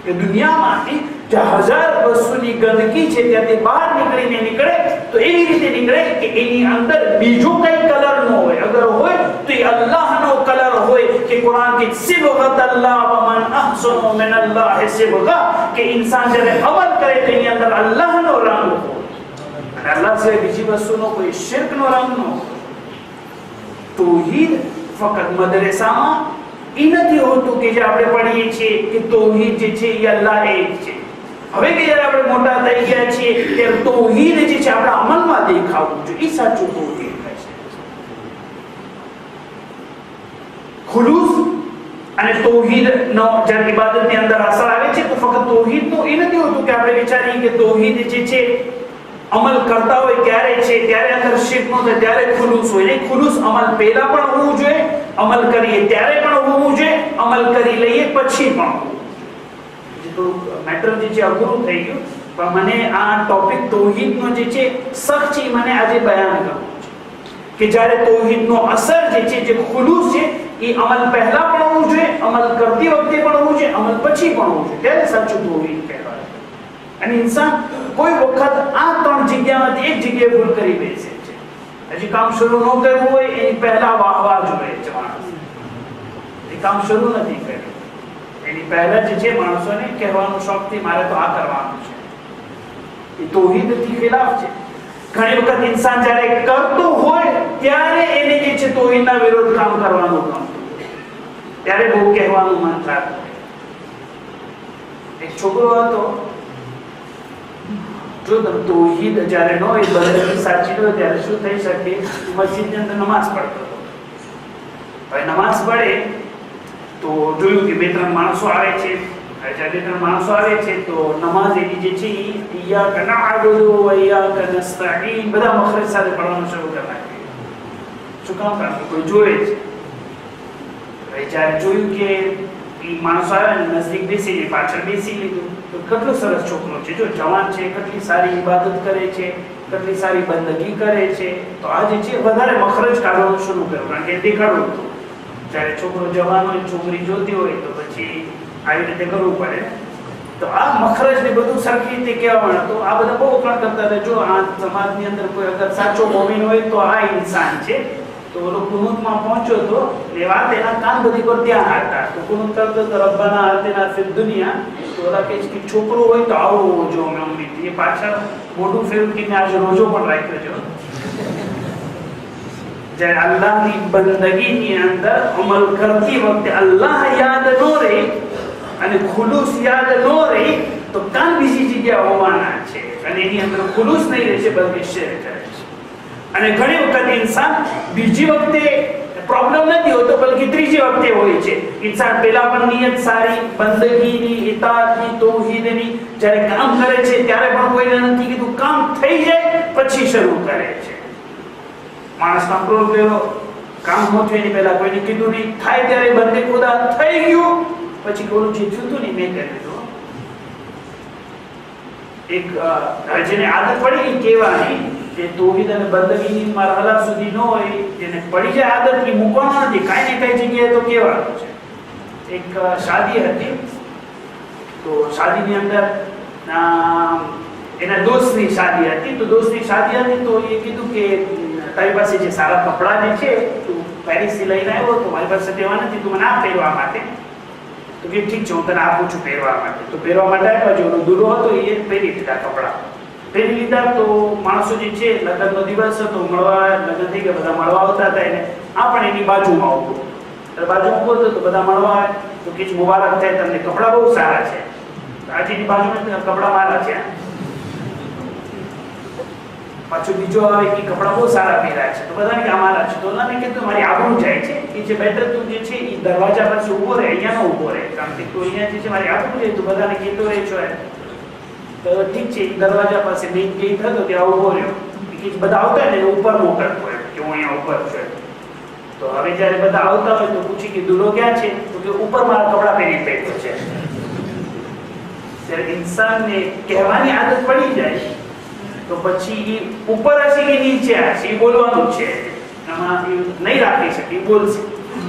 S1: કે દુનિયામાંથી જે હજાર વસ્તુની ગંદકી છે ત્યાંથી બહાર નીકળીને નીકળે તો એવી રીતે નીકળે કે એની અંદર બીજો કઈ કલર ન હોય, અગર હોય તો એ અલ્લાહનો કલર હોય. કે કુરાન કે સિબગત અલ્લાહ વ મન અહસનુ મિન અલ્લાહ સિબગા, કે ઇન્સાન જ્યારે અમલ કરે તો એની અંદર અલ્લાહનો રંગ હોય અને અલ્લાહ સિવાય બીજી વસ્તુનો કોઈ શિર્કનો રંગ ન હોય. તૌહીદ ફક્ત મદરસામાં એ નથી હોતું કે જે આપણે પઢીએ છીએ કે તૌહીદ જે છે એ અલ્લાહ એક છે. હવે કે જ્યારે આપણે મોટા થઈ ગયા છીએ ત્યારે તૌહીદ જે છે આપણા અમલમાં દેખાવું જોઈએ, એ સાચું તૌહીદ છે. ખુલૂસ અને તૌહીદનો જ્યારે ઇબાદતની અંદર અસર આવે છે તો ફક્ત તૌહીદનું એ નથી હોતું કે આપણે વિચારીએ કે તૌહીદ જે છે અમલ કરતા હોય ક્યારે છે ત્યારે અંદર શિર્ક ન થાય ત્યારે ખુલૂસ હોય. નહીં, ખુલૂસ અમલ પહેલા પણ હોવું જોઈએ, અમલ કરીએ ત્યારે પણ હોવું જોઈએ, અમલ કરી લઈએ પછી પણ હોવું. મેટર જે છે અઘરું થઈ ગયું, પણ મને આ ટોપિક તૌહીદનો જે છે સખ છે મને આજે બયાન કરવું છે કે જ્યારે તૌહીદનો અસર જે છે જે ખુલૂસ છે એ અમલ પહેલા પણ હોવું જોઈએ, અમલ કરતી વખતે પણ હોવું જોઈએ, અમલ પછી પણ હોવું જોઈએ, ત્યારે સાચું તૌહીદ કહેવાય. અને ઇન્સાન કોઈ વખત આ ત્રણ જગ્યામાંથી એક જગ્યાએ ભૂલ કરી બેસે છે. હજી કામ શરૂ ન કરવું હોય એની પહેલા વાહવા જોઈએ છે માણસ. એ કામ શરૂ નથી કર્યું એની પહેલા જે છે માણસોને કહેવાનું શોખથી મારે તો આ કરવાનું છે, એ તૌહીદથી ખિલાફ છે. ઘણી વખત ઇન્સાન જ્યારે કરતો હોય ત્યારે એને જે છે તૌહીદના વિરોધ કામ કરવાનું ગમતું, ત્યારે બહુ કહેવાનું મન થતું. એક છોકરો હતો, જો તૌહીદ જ્યારે ન હોય, બંદગી સાચી ન હોય, ત્યારે શું થઈ શકે? મસ્જિદની અંદર નમાઝ પડતો હતો. હવે નમાઝ પડે તો જોયું કે બે ત્રણ માણસો આવે છે. જ્યારે બે ત્રણ માણસો આવે છે તો નમાઝ એની જે છે ઇય્યાકા નઅબુદુ વ ઇય્યાકા નસ્તઈન બધા મખરજ સાથે પઢવાનું શરૂ કરી નાખ્યું. શું કામ? કારણ કે કોઈ જોવે છે. હવે જ્યારે જોયું કે એ માણસો આવ્યા ને નજીક બેસીને પાછળ બેસી લીધું તો કેટલો સરસ છોકરો છે, જો જવાન છે, કેટલી સારી ઇબાદત કરે છે, કેટલી સારી બંદગી કરે છે. તો આ જે છે વધારે મખરજ કાઢવાનું શરૂ કર્યું, કારણ કે દેખાડવું હતું. જ્યારે છોકરો જવાન હોય, છોકરી જોતી હોય તો પછી આવી રીતે કરવું પડે. તો આ મખરજ ને બધું સરખી રીતે કહેવાનું. તો આ બધા બહુ વખાણ કરતા હતા, જો આ સમાજની અંદર કોઈ અગર સાચો મોમીન હોય તો આ ઇન્સાન છે. તો ઓલો કુનૂતમાં પહોંચ્યો તો એ વાત એના કાન બધી પર ત્યાં હતા. તો કુનૂત કરતો તો રબ્બાના આતિના ફિદ દુનિયા. તો ઓલા કહે કે છોકરો હોય તો આવો હોવો જો મમ્મી. એ પાછળ મોઢું ફેરવીને આજે રોજો પણ રાખ્યો છે. જ્યારે અલ્લાહની બંદગીની અંદર અમલ કરતી વખતે અલ્લાહ યાદ ન રહે અને ખુલુસ યાદ ન રહે તો કાન બીજી જગ્યા હોવાના છે, અને એની અંદર ખુલુસ નહીં રહેશે, બલ્કે શિર્ક કરે છે. અને ઘણી વખત ઇન્સાન બીજી વખતે પ્રોબ્લેમ નથી હોતો, બલ્કે ત્રીજી વખતે હોય છે. ઇન્સાન પહેલા પણ નિયત સારી, બંદગીની, ઇતાઅતની, તૌહીદની, જ્યારે કામ કરે છે ત્યારે પણ કોઈને નથી કીધું, કામ થઈ જાય પછી શરૂ કરે છે. માણસ કંટ્રોલ કર્યો, કામ ન થયું એની પહેલા કોઈને કીધું નહીં, થાય ત્યારે બંને ખુદા થઈ ગયું, પછી કોનું જે થયું હતું ને મેં કરી દીધું. એક જેને આદત પડી ગઈ કહેવાની, જે તૌહીદ અને બંદગીની મરહલા સુધી ન હોય, જેને પડી જાય આદત, એ મૂકવાનો નથી, કાંઈ ને કાંઈ જગ્યાએ તો કહેવાનું છે. એક શાદી હતી, તો શાદીની અંદર એના દોસ્તની શાદી હતી. તો દોસ્તની શાદી હતી તો એ કીધું કે તારી પાસે જે સારા કપડાં ને છે તું પેરિસથી લઈને આવ્યો, તો મારી પાસે તેવા નથી, તું મને આપ પહેરવા માટે. તો કે ઠીક છે, હું તને આપું છું પહેરવા માટે. તો પહેરવા માટે આવ્યા, જો દૂરો હતો એ પહેરી લીધા કપડાં. પહેરી લીધા તો માણસો જે છે, લગ્નનો દિવસ હતો, મળવા લગ્ન થઈ ગયા, બધા મળવા આવતા હતા. એને આ પણ એની બાજુમાં ઉભો, બાજુમાં ઉભો હતો તો બધા મળવા આવે તો કે મુબારક થાય, તમને કપડાં બહુ સારા છે. આજે એની બાજુમાં કપડાં મારા છે. પાછું બીજો આવે કે કપડાં બહુ સારા પહેર્યા છે, તો બધાને કે અમારા છે. તો ઓલાને કીધું મારી આબરૂ જાય છે, કે જે બેટર તું જે છે એ દરવાજા પાસે ઊભો રહે, અહીંયા ન ઊભો રહે, કારણ કે તું અહીંયા જે છે મારી આબરૂ જાય, તું બધાને કહેતો રહે છો. તો ઠીક છે, દરવાજા પાસે મેઇન ગેટ હતો ત્યાં ઊભો રહ્યો. કે બધા આવતા ને ઉપર મોકલતો હોય કે હું અહીંયા ઉપર છું. તો હવે જ્યારે બધા આવતા હોય તો પૂછી કે દૂરો ક્યાં છે? તો કે ઉપર મારા કપડાં પહેરી બેઠો છે. જ્યારે ઇન્સાનને કહેવાની આદત પડી જાય તો પછી ઉપર હશે કે નીચે હશે એ બોલવાનું છે, એમાં નહીં રાખી શકે, બોલશે.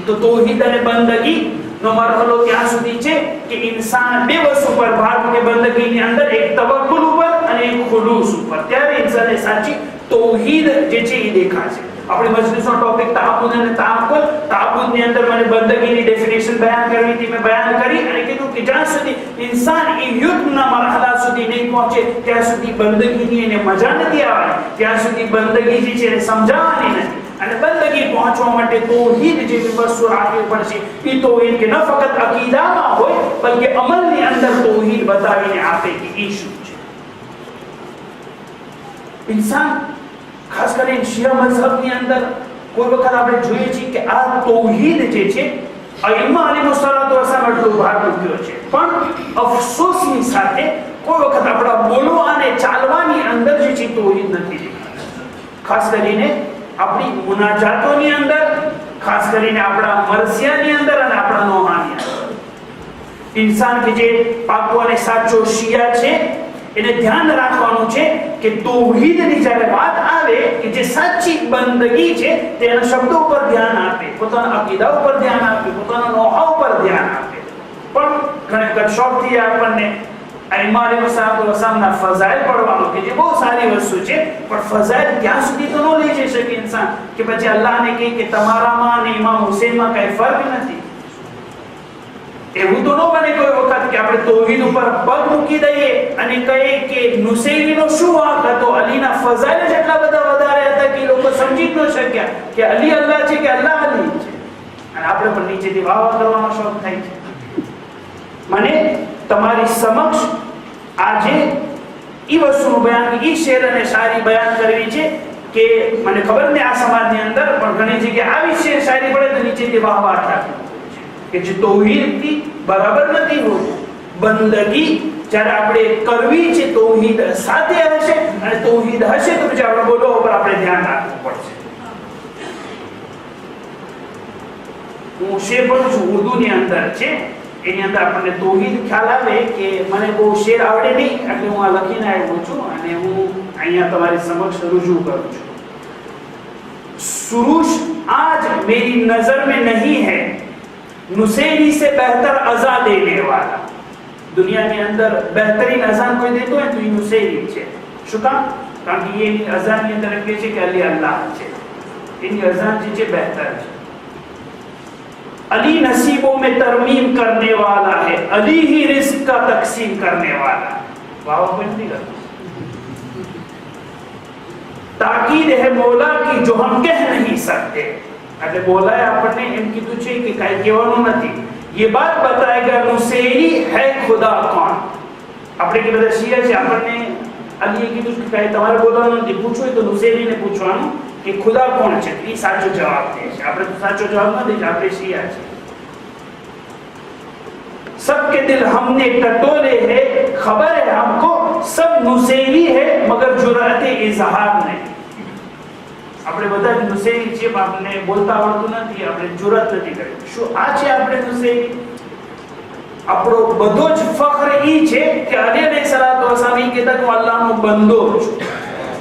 S1: તો તૌહીદ અને બંદગી નો મરહલો ત્યાં સુધી છે કે ઇન્સાન બે વસ્તુ પર ભાર મૂકે બંદગીની અંદર, એક તવક્કુલ ઉપર અને એક ખુલૂસ ઉપર. ત્યારે ઇન્સાનને સાચી તૌહીદ જે છે એ દેખાશે. આપણી મજલિસનો ટોપિક તાબુદ અને તાકુલ. તાબુદની અંદર મને બંદગીની ડેફિનેશન બયાન કરવી હતી, મેં બયાન કરી અને કીધું કે જ્યાં સુધી ઇન્સાન એ યુદ્ધના મરહલા સુધી નહીં પહોંચે ત્યાં સુધી બંદગીની એને મજા નથી આવવાની, ત્યાં સુધી બંદગી જે છે એને સમજાવવાની નથી. અને બંદગી પહોંચવા માટે તૌહીદ જેવી વસ્તુ રાખવી પડશે. એ તૌહીદ કે ન ફક્ત અકીદામાં હોય, બલકે અમલની અંદર તૌહીદ બતાવીને આપે કે એ શું છે. ઇન્સાન ખાસ કરીને શિયા મઝહબની અંદર કોઈ વખત આપણે જોઈએ છીએ કે આ તૌહીદ જે છે અઈમ્મા અલૈહિસ્સલાતુ વસલામ એટલો ભાર મૂક્યો છે, પણ અફસોસની સાથે કોઈ વખત આપણા બોલવા અને ચાલવાની અંદર જે છે તૌહીદ નથી દેખાતી. ખાસ કરીને આપણી મુનાજાતોની અંદર, ખાસ કરીને આપણા મરસિયાની અંદર અને આપણા નોહાની અંદર. ઇન્સાન કે જે પાકો અને સાચો શિયા છે એને ધ્યાન રાખવાનું છે કે તૌહીદની જ્યારે વાત આવે કે જે સાચી બંદગી છે તેના શબ્દો ઉપર ધ્યાન આપે, પોતાના અકીદા ઉપર ધ્યાન આપે, પોતાના નોહા ઉપર ધ્યાન આપે. પણ ઘણી વખત શોખથી આપણને અઈમ્મા અલૈહિસ્સલાતુ વસલામના ફઝાઇલ પડવાનો કે જે બહુ સારી વસ્તુ છે, પણ ફઝાઇલ ત્યાં સુધી તો ન લઈ જઈ શકે ઇન્સાન કે પછી અલ્લાહને કહે કે તમારામાં અને ઇમામ હુસૈનમાં કઈ ફર્ક નથી. એવું તો ન બને કોઈ વખત કે આપણે તૌહીદ ઉપર પગ મૂકી દઈએ અને કહીએ કે નુસૈરીનો શું વાંક હતો, અલીના ફઝાઇલ જ એટલા બધા વધારે હતા કે લોકો સમજી જ ન શક્યા કે અલી અલ્લાહ છે કે અલ્લાહ અલી છે, અને આપણે પણ નીચેથી વાહ વાહ કરવાનો શોખ થાય છે. મને તમારી સમક્ષ આજે ઈ વસ્તુનું બયાન, ઈ શેર અને શાયરી બયાન કરવી છે કે મને ખબર ને આ સમાજની અંદર પણ ઘણી જગ્યાએ આવી શેર શાયરી પડે તો નીચેથી વાહ વાહ થાય કે જે તૌહીદથી બરાબર નથી હોતું. બંદગી જ્યારે આપણે કરવી છે તૌહીદ સાથે હશે, અને તૌહીદ હશે તો પછી આપણે બોલવા ઉપર આપણે ધ્યાન રાખવું પડશે. હું શેર પડું છું, ઉર્દુની અંદર છે, એની અંદર આપણને તૌહીદ ખ્યાલ આવે કે મને બહુ શેર આવડે નહીં એટલે હું આ લખીને આવ્યો છું અને હું અહીંયા તમારી સમક્ષ રજૂ કરું છું. सुरूश आज मेरी नजर में नहीं है, नुसैरी से बेहतर अज़ा देने वाला. दुनिया के अंदर बेहतरीन अज़ान कोई देतो है तो ये नुसैरी है. શું કામ? કારણ કે ये अज़ान ની અંદર કહે છે કે અલી અલ્લાહ છે, એની અઝાન જે છે બહેતર છે. अली नसीबों में तरमीम करने वाला है, अली ही रिस्क का तकसीम करने वाला. वाह कोई नहीं करता. ताकीद है मौला की जो हम कह नहीं सकते. એટલે બોલાય આપણને એમ કીધું છે કે કાઈ કહેવાનું નથી. ये बात बताएगा नुसैरी है खुदा कौन. આપણે કે બધા શિયા છે, આપણને અલીએ કીધું કે કાઈ તમારે બોલવાનું નથી, પૂછવું તો નુસૈરીને પૂછવાનું કે ખુદા કોણ છે. એ સાચો જવાબ દે છે. આપણે તો સાચો જવાબ ન દઈએ, આપણે શિયા છે. सबके दिल हमने टटोले है, खबर है हमको सब नुसैरी है मगर जुराते इजहार नहीं. આપણે બધા નુસૈરી છે પણ આપણને બોલતા આવડતું નથી, આપણે જુરત નથી કરી. શું આ છે આપણે નુસૈરી? આપણો બધો જ ફખ્ર ઈ છે કે અલી અલૈહિસ્સલાતુ વસલામ ઈ કહેતા કે હું અલ્લાહનો બંદો છું.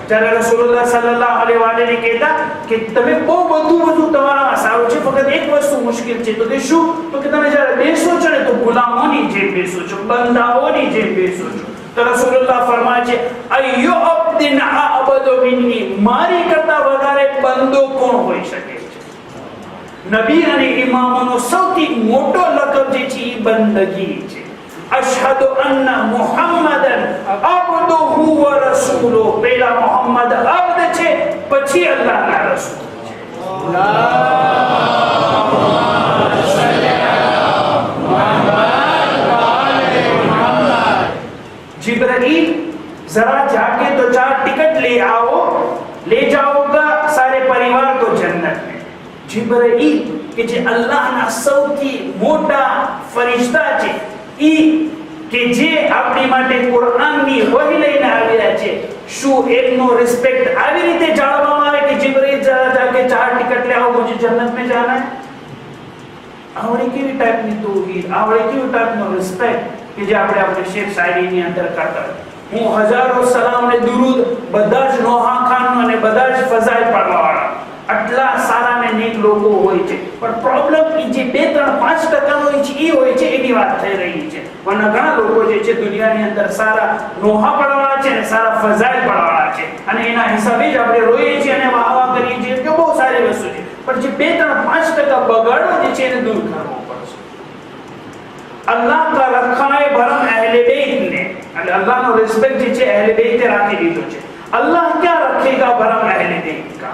S1: જ્યારે રસૂલુલ્લાહ સલ્લલ્લાહુ અલૈહિ વસલ્લમ કહેતા કે તમે બહુ બધું તમારામાં સારું છે, ફક્ત એક વસ્તુ મુશ્કેલ છે. તો કે શું? તો કે તમે જ્યારે બેસો છો ને તો ગુલામોની જેમ બેસો છો, બંદાઓની જેમ બેસો છો. તો રસૂલુલ્લાહ ફરમાય છે અય્યુ અબ્દિન અબદુ મિન્ની, મારી કરતા વધારે બંદો કોણ હોઈ શકે છે? નબી અને ઇમામોનો સૌથી મોટો લકબ જે છે એ બંદગી છે. અશહદુ અન્ના મુહમ્મદન અબ્દુહુ વ રસૂલુહુ. પહેલા મુહમ્મદ અબ્દ છે, પછી અલ્લાહના રસૂલ છે. जिब्राइल जरा जाके तो 4 टिकट ले आओ, ले जाओगा सारे परिवार को जन्नत में. जिब्राइल કે જે અલ્લાહના સૌથી મોટા ફરિશ્તા છે, ઈ કે જે આપણી માટે કુરાનની વહી લઈને આવ્યા છે, શું એમનો રિસ્પેક્ટ આવી રીતે જાળવવામાં આવે કે जिब्राइल जरा जाके 4 टिकट ले आओ, मुझे जन्नत में जाना है? આવડે કેવી ટાઈપની તૌહીદ, આવડે કેવી ટાઈપનો રિસ્પેક્ટ કે જે આપણે આપણી શેર શાયરીની અંદર કરતા. હું હજારો સલામ અને દુરૂદ બધા જ નોહા ખાન અને બધા જ ફઝાઇલ પાડવાવાળા આટલા સારા ને નેક લોકો હોય છે, પણ પ્રોબ્લેમ ઈ જે 2-3-5% હોય છે ઈ હોય છે, એની વાત થઈ રહી છે. પણ ઘણા લોકો જે છે દુનિયાની અંદર સારા નોહા પાડવાવાળા છે ને સારા ફઝાઇલ પાડવાવાળા છે, અને એના હિસાબે જ આપણે રોઈએ છીએ અને વાહ કરીએ છીએ કે બહુ સારી વસ્તુ છે. પણ જે 2-3-5% બગાડો જે છે એને દૂર કરવો પડશે. अल्लाह का रखा है भरम अहले बैत ने, એટલે અલ્લાહનો રિસ્પેક્ટ જે છે અહલે બેતે રાખી દીધો છે. અલ્લાહ क्या रखेगा भरम अहले बैत का?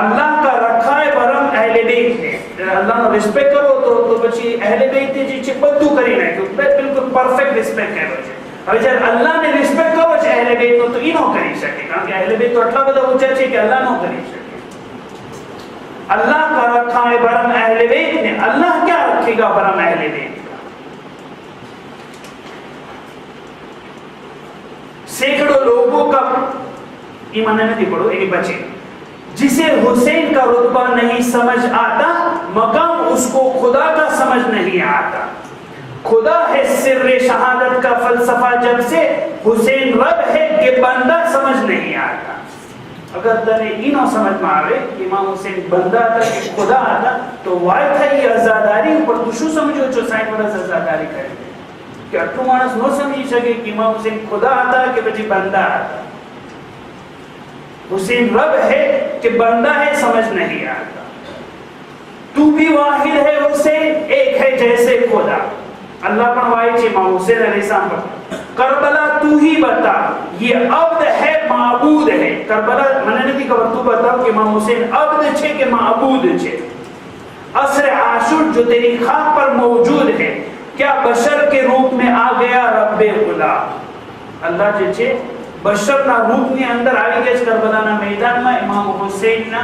S1: अल्लाह का रखा है भरम अहले बैत ने. અલ્લાહનો રિસ્પેક્ટ કરો તો પછી અહલે બેતે જે છે બધું કરી નાખ્યું, બિલકુલ પરફેક્ટ રિસ્પેક્ટ કર્યો છે. હવે જ્યારે અલ્લાહને રિસ્પેક્ટ કરો છે અહલે બેતનો તો ઈ ન કરી શકે, કારણ કે અહલે બેત તો આટલા બધા ઊંચા છે કે અલ્લાહ ન કરી શકે. अल्लाह का रखा है भरम अहले बैत ने, अल्लाह क्या रखेगा भरम अहले बैत का? सैकड़ों लोगों का ईमान नहीं पढ़ो एक बचे, जिसे हुसैन का रुतबा नहीं समझ आता, मकाम उसको खुदा का समझ नहीं आता. खुदा है सिर्रे शहादत का फलसफा जब से, हुसैन रब है कि बंदा समझ नहीं आता. अगर तने ईनो समझ में आवे कि इमाम हुसैन बंदा था कि खुदा था, तो वाय થઈ અઝાદારી ઉપર તું શું સમજો છો? 60 વર્ષ અઝાદારી કરી કે આટલું માણસ ન સમજી શકે કે ઇમામ હુસૈન ખુદા હતા કે પછી બંદા હતા. हुसैन रब है कि बंदा है समझ नहीं आता. भी वाहिद है हुसैन, एक है जैसे खुदा। अल्लाह पर वाहिद है इमाम हुसैन अलैहिस्सलाम पर। करबला तू ही बता, ये अब्द है माबूद है। करबला મને નથી ખબર, તું બતાવ કે ઇમામ હુસૈન અબ્દ છે કે માબૂદ છે। असर आशुर जो तेरी खाक पर मौजूद है, क्या बशर के रूप में आ गया रब्बे गुलाम। अल्लाह जे છે બશરના રૂપની અંદર આવી ગયા છે કરબલાના મેદાનમાં ઇમામ હુસૈનના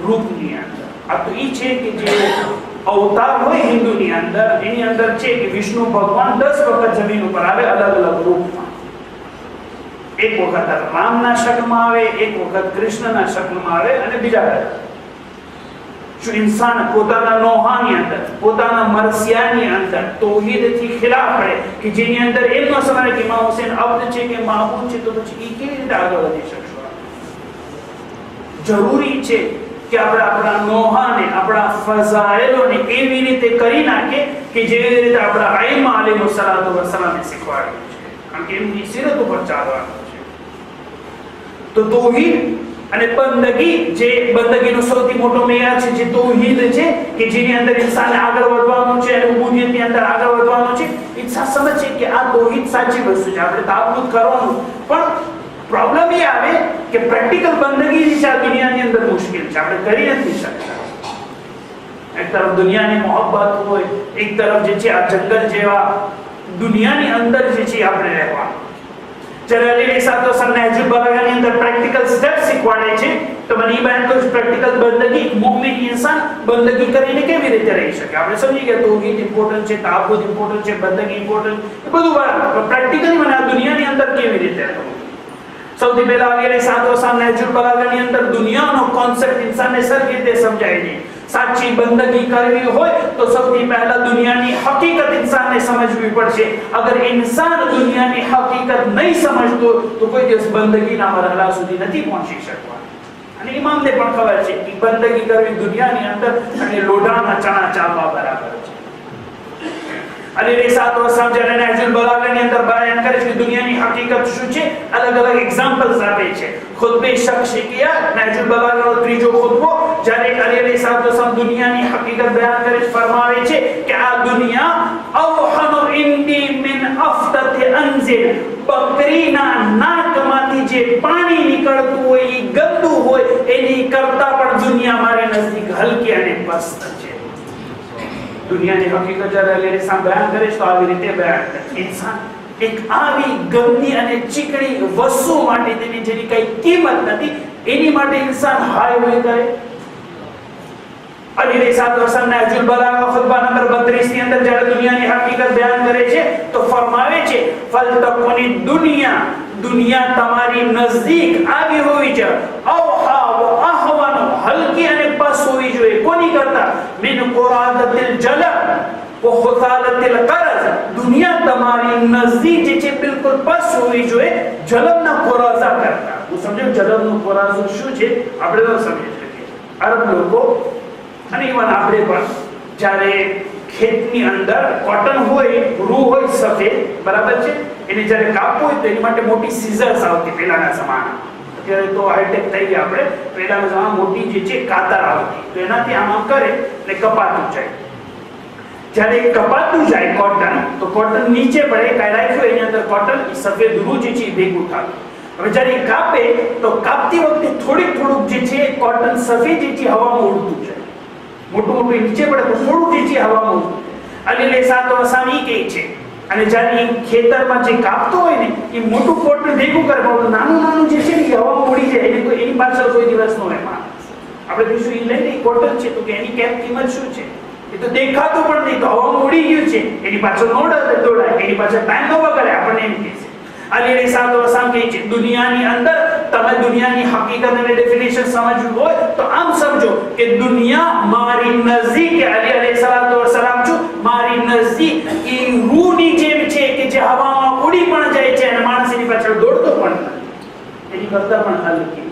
S1: રૂપની અંદર। આ તો ઈ છે કે જે અવતાર હોય હિન્દુની અંદર, એની અંદર છે કે વિષ્ણુ ભગવાન 10 વખત જમીન ઉપર આવે અલગ અલગ રૂપમાં। એક વખત રામના શક્લમાં આવે, એક વખત કૃષ્ણના શક્લમાં આવે અને બીજા जो इंसान પોતાના નોહાની અંદર, પોતાના મરસિયાની અંદર તૌહીદથી ખિલાફ પડે કે જેની અંદર એમ ન સમજે કે ઇમામ હુસૈન અબ્દ છે કે માબૂદ છે, તો પછી ઈ કેવી રીતે આગળ વધી શકશો? જરૂરી છે કે આપણે આપણા નોહાને, આપણા ફઝાઇલોને એવી રીતે કરી નાખે કે જેવી રીતે આપણા આઈમા અલૈહિસ્સલાતુ વસ્સલામે શીખવાડ્યું છે, કારણ કે એમની સિરત ઉપર ચાલવાનું છે। તો તૌહીદ અને બંદગી, જે બંદગીનો સૌથી મોટો મેયાર છે જે તૌહીદ છે કે જેની અંદર ઇન્સાને આગળ વધવાનું છે અને ઉબુદિયતની અંદર આગળ વધવાનું છે। ઇન્સાન સમજે કે આ તૌહીદ સાચી વસ્તુ છે, આપણે તાબૂત કરવાનું, પણ પ્રોબ્લેમ એ આવે કે પ્રેક્ટિકલ બંદગી જે છે આ દુનિયાની અંદર મુશ્કેલ છે, આપણે કરી નથી શકતા। એક તરફ દુનિયાની મોહબ્બત હોય, એક તરફ જે છે આ જંગલ જેવા દુનિયાની અંદર જે છે આપણે રહેવાનું। જ્યારે અલી અલૈહિસ્સલામ નહજુલ બલાગાની અંદર પ્રેક્ટિકલ સ્ટેપ શીખવાડે છે, તો મને એ બાદ કોઈ પ્રેક્ટિકલ બંદગી, મુમિન ઇન્સાન બંદગી કરીને કેવી રીતે રહી શકે। આપણે સમજી ગયા તૌહીદ ઇમ્પોર્ટન્ટ છે, તાબૂદ ઇમ્પોર્ટન્ટ છે, બંદગી ઇમ્પોર્ટન્ટ, એ બધું બરાબર, પ્રેક્ટિકલી મને આ દુનિયાની અંદર કેવી રીતે રહેવું। સૌથી પહેલા અલી અલૈહિસ્સલામ નહજુલ બલાગાની અંદર દુનિયાનો કોન્સેપ્ટ ઇન્સાનને સરખી રીતે સમજાય છે। સાચી બંદગી કરવી હોય તો સૌથી પહેલા દુનિયાની હકીકત ઇન્સાનને સમજવી પડશે। અગર ઇન્સાન દુનિયાની હકીકત નહીં સમજતો તો કોઈ દિવસ બંદગીના મરહલા સુધી નથી પહોંચી શકવાનો। અને ઇમામને પણ ખબર છે કે બંદગી કરવી દુનિયાની અંદર અને લોઢાના ચણા ચાવવા બરાબર છે। અલી અલૈહિસ્સલામ જ્યારે નહજુલ બલાગાની અંદર બયાન કરે છે કે દુનિયાની હકીકત શું છે, અલગ અલગ એક્ઝામ્પલ્સ આપે છે। ખુતબે શખ્સિયત નહજુલ બલાગાનો ત્રીજો ખુતબો, જ્યારે અલી અલૈહિસ્સલામ દુનિયાની હકીકત બયાન કરે છે, ફરમાવે છે કે આ દુનિયા અવહનુ ઇન્દી મિન અફતત અંઝિલ, બકરીના નાકમાંથી જે પાણી નીકળતું હોય એ ગંદુ હોય એની કરતા પણ દુનિયા મારી નજદીક હલકી અને પસ્ત છે। દુનિયાની હકીકત જ્યારે અલી અલૈહિસ્સલામ બયાન કરે છે તો આવી રીતે બયાન કરે છે। ઇન્સાન એક આવી ગંદી અને ચીકણી વસ્તુ માટે તેની જેની કઈ કિંમત નથી, એની માટે ઇન્સાન હાય હોય કરે। અલી અલૈહિસ્સલામ નહજુલ બલાગા ખુતબા નંબર 32 ની અંદર જ્યારે દુનિયાની હકીકત બયાન કરે છે તો ફરમાવે છે ફલતકુની દુનિયા, દુનિયા તમારી નજદીક આવી હોવી જોઈએ, અવહા વ અહવાન, હલકી અને પસ હોવી જોઈએ। કોની કરતા? મિન કુરાદતિલ જલબ વ ખુતાલતિલ કરઝ, દુનિયા તમારી નજદીક જે છે બિલકુલ પસ હોવી જોઈએ જલબના કોરાઝા કરતા। હું સમજો જલબનું કોરાઝો શું છે આપણે તો સમજી શકીએ। અરબ લોકો અને ઇવન આપણે પણ જ્યારે ખેતની અંદર કોટન હોય, રૂ હોય સફેદ, બરાબર છે, એને જ્યારે કાપવું હોય તો એની માટે મોટી સીઝર્સ આવતી પહેલાના જમાનામાં। અત્યારે તો હાઈટેક થઈ ગયા, આપણે પહેલાના જમાનામાં મોટી જે છે કાતર આવતી, તો એનાથી આમ આમ કરે એટલે કપાતું જાય। જ્યારે કપાતું જાય કોટન, તો કોટન નીચે પડે, કાંઈ રાખ્યું એની અંદર કોટન, સફેદ રૂ જે છે ભેગું થાય। હવે જ્યારે કાપે તો કાપતી વખતે થોડુંક જે છે કોટન સફેદ જે છે હવામાં ઉડતું જાય, મોટું મોટું નીચે પડે તો થોડું જે છે હવામાં ઉડતું। અલી અલૈહિસ્સલામ ઈ કહે છે, અને જ્યારે એ ખેતરમાં જે કાપતો હોય ને એ મોટું કોટન ભેગું કરે, નાનું નાનું જે છે ને એ હવામાં ઉડી જાય, એની પાછળ કોઈ દિવસ નો હોય। આપણે કહીશું એ લઈને કોટન છે તો કે એની કેમ કિંમત શું છે, એ તો દેખાતું પણ નહીં, તો હવામાં ઉડી ગયું છે, એની પાછળ નો દોડાય, એની પાછળ ટાઈમ નો બગાડે, આપણને એમ કહે છે। અલી અલૈહિસ્સલામ કહે છે દુનિયાની અંદર તમે દુનિયાની હકીકત અને ડેફિનેશન સમજવું હોય તો આમ સમજો કે દુનિયા મારી નજદીક, અલી અલૈહિસ્સલામ છું મારી નજદીક એ રૂની જેમ છે કે જે હવામાં ઉડી પણ જાય છે અને માણસ એની પાછળ દોડતો પણ નથી, એની કરતા પણ હલકી।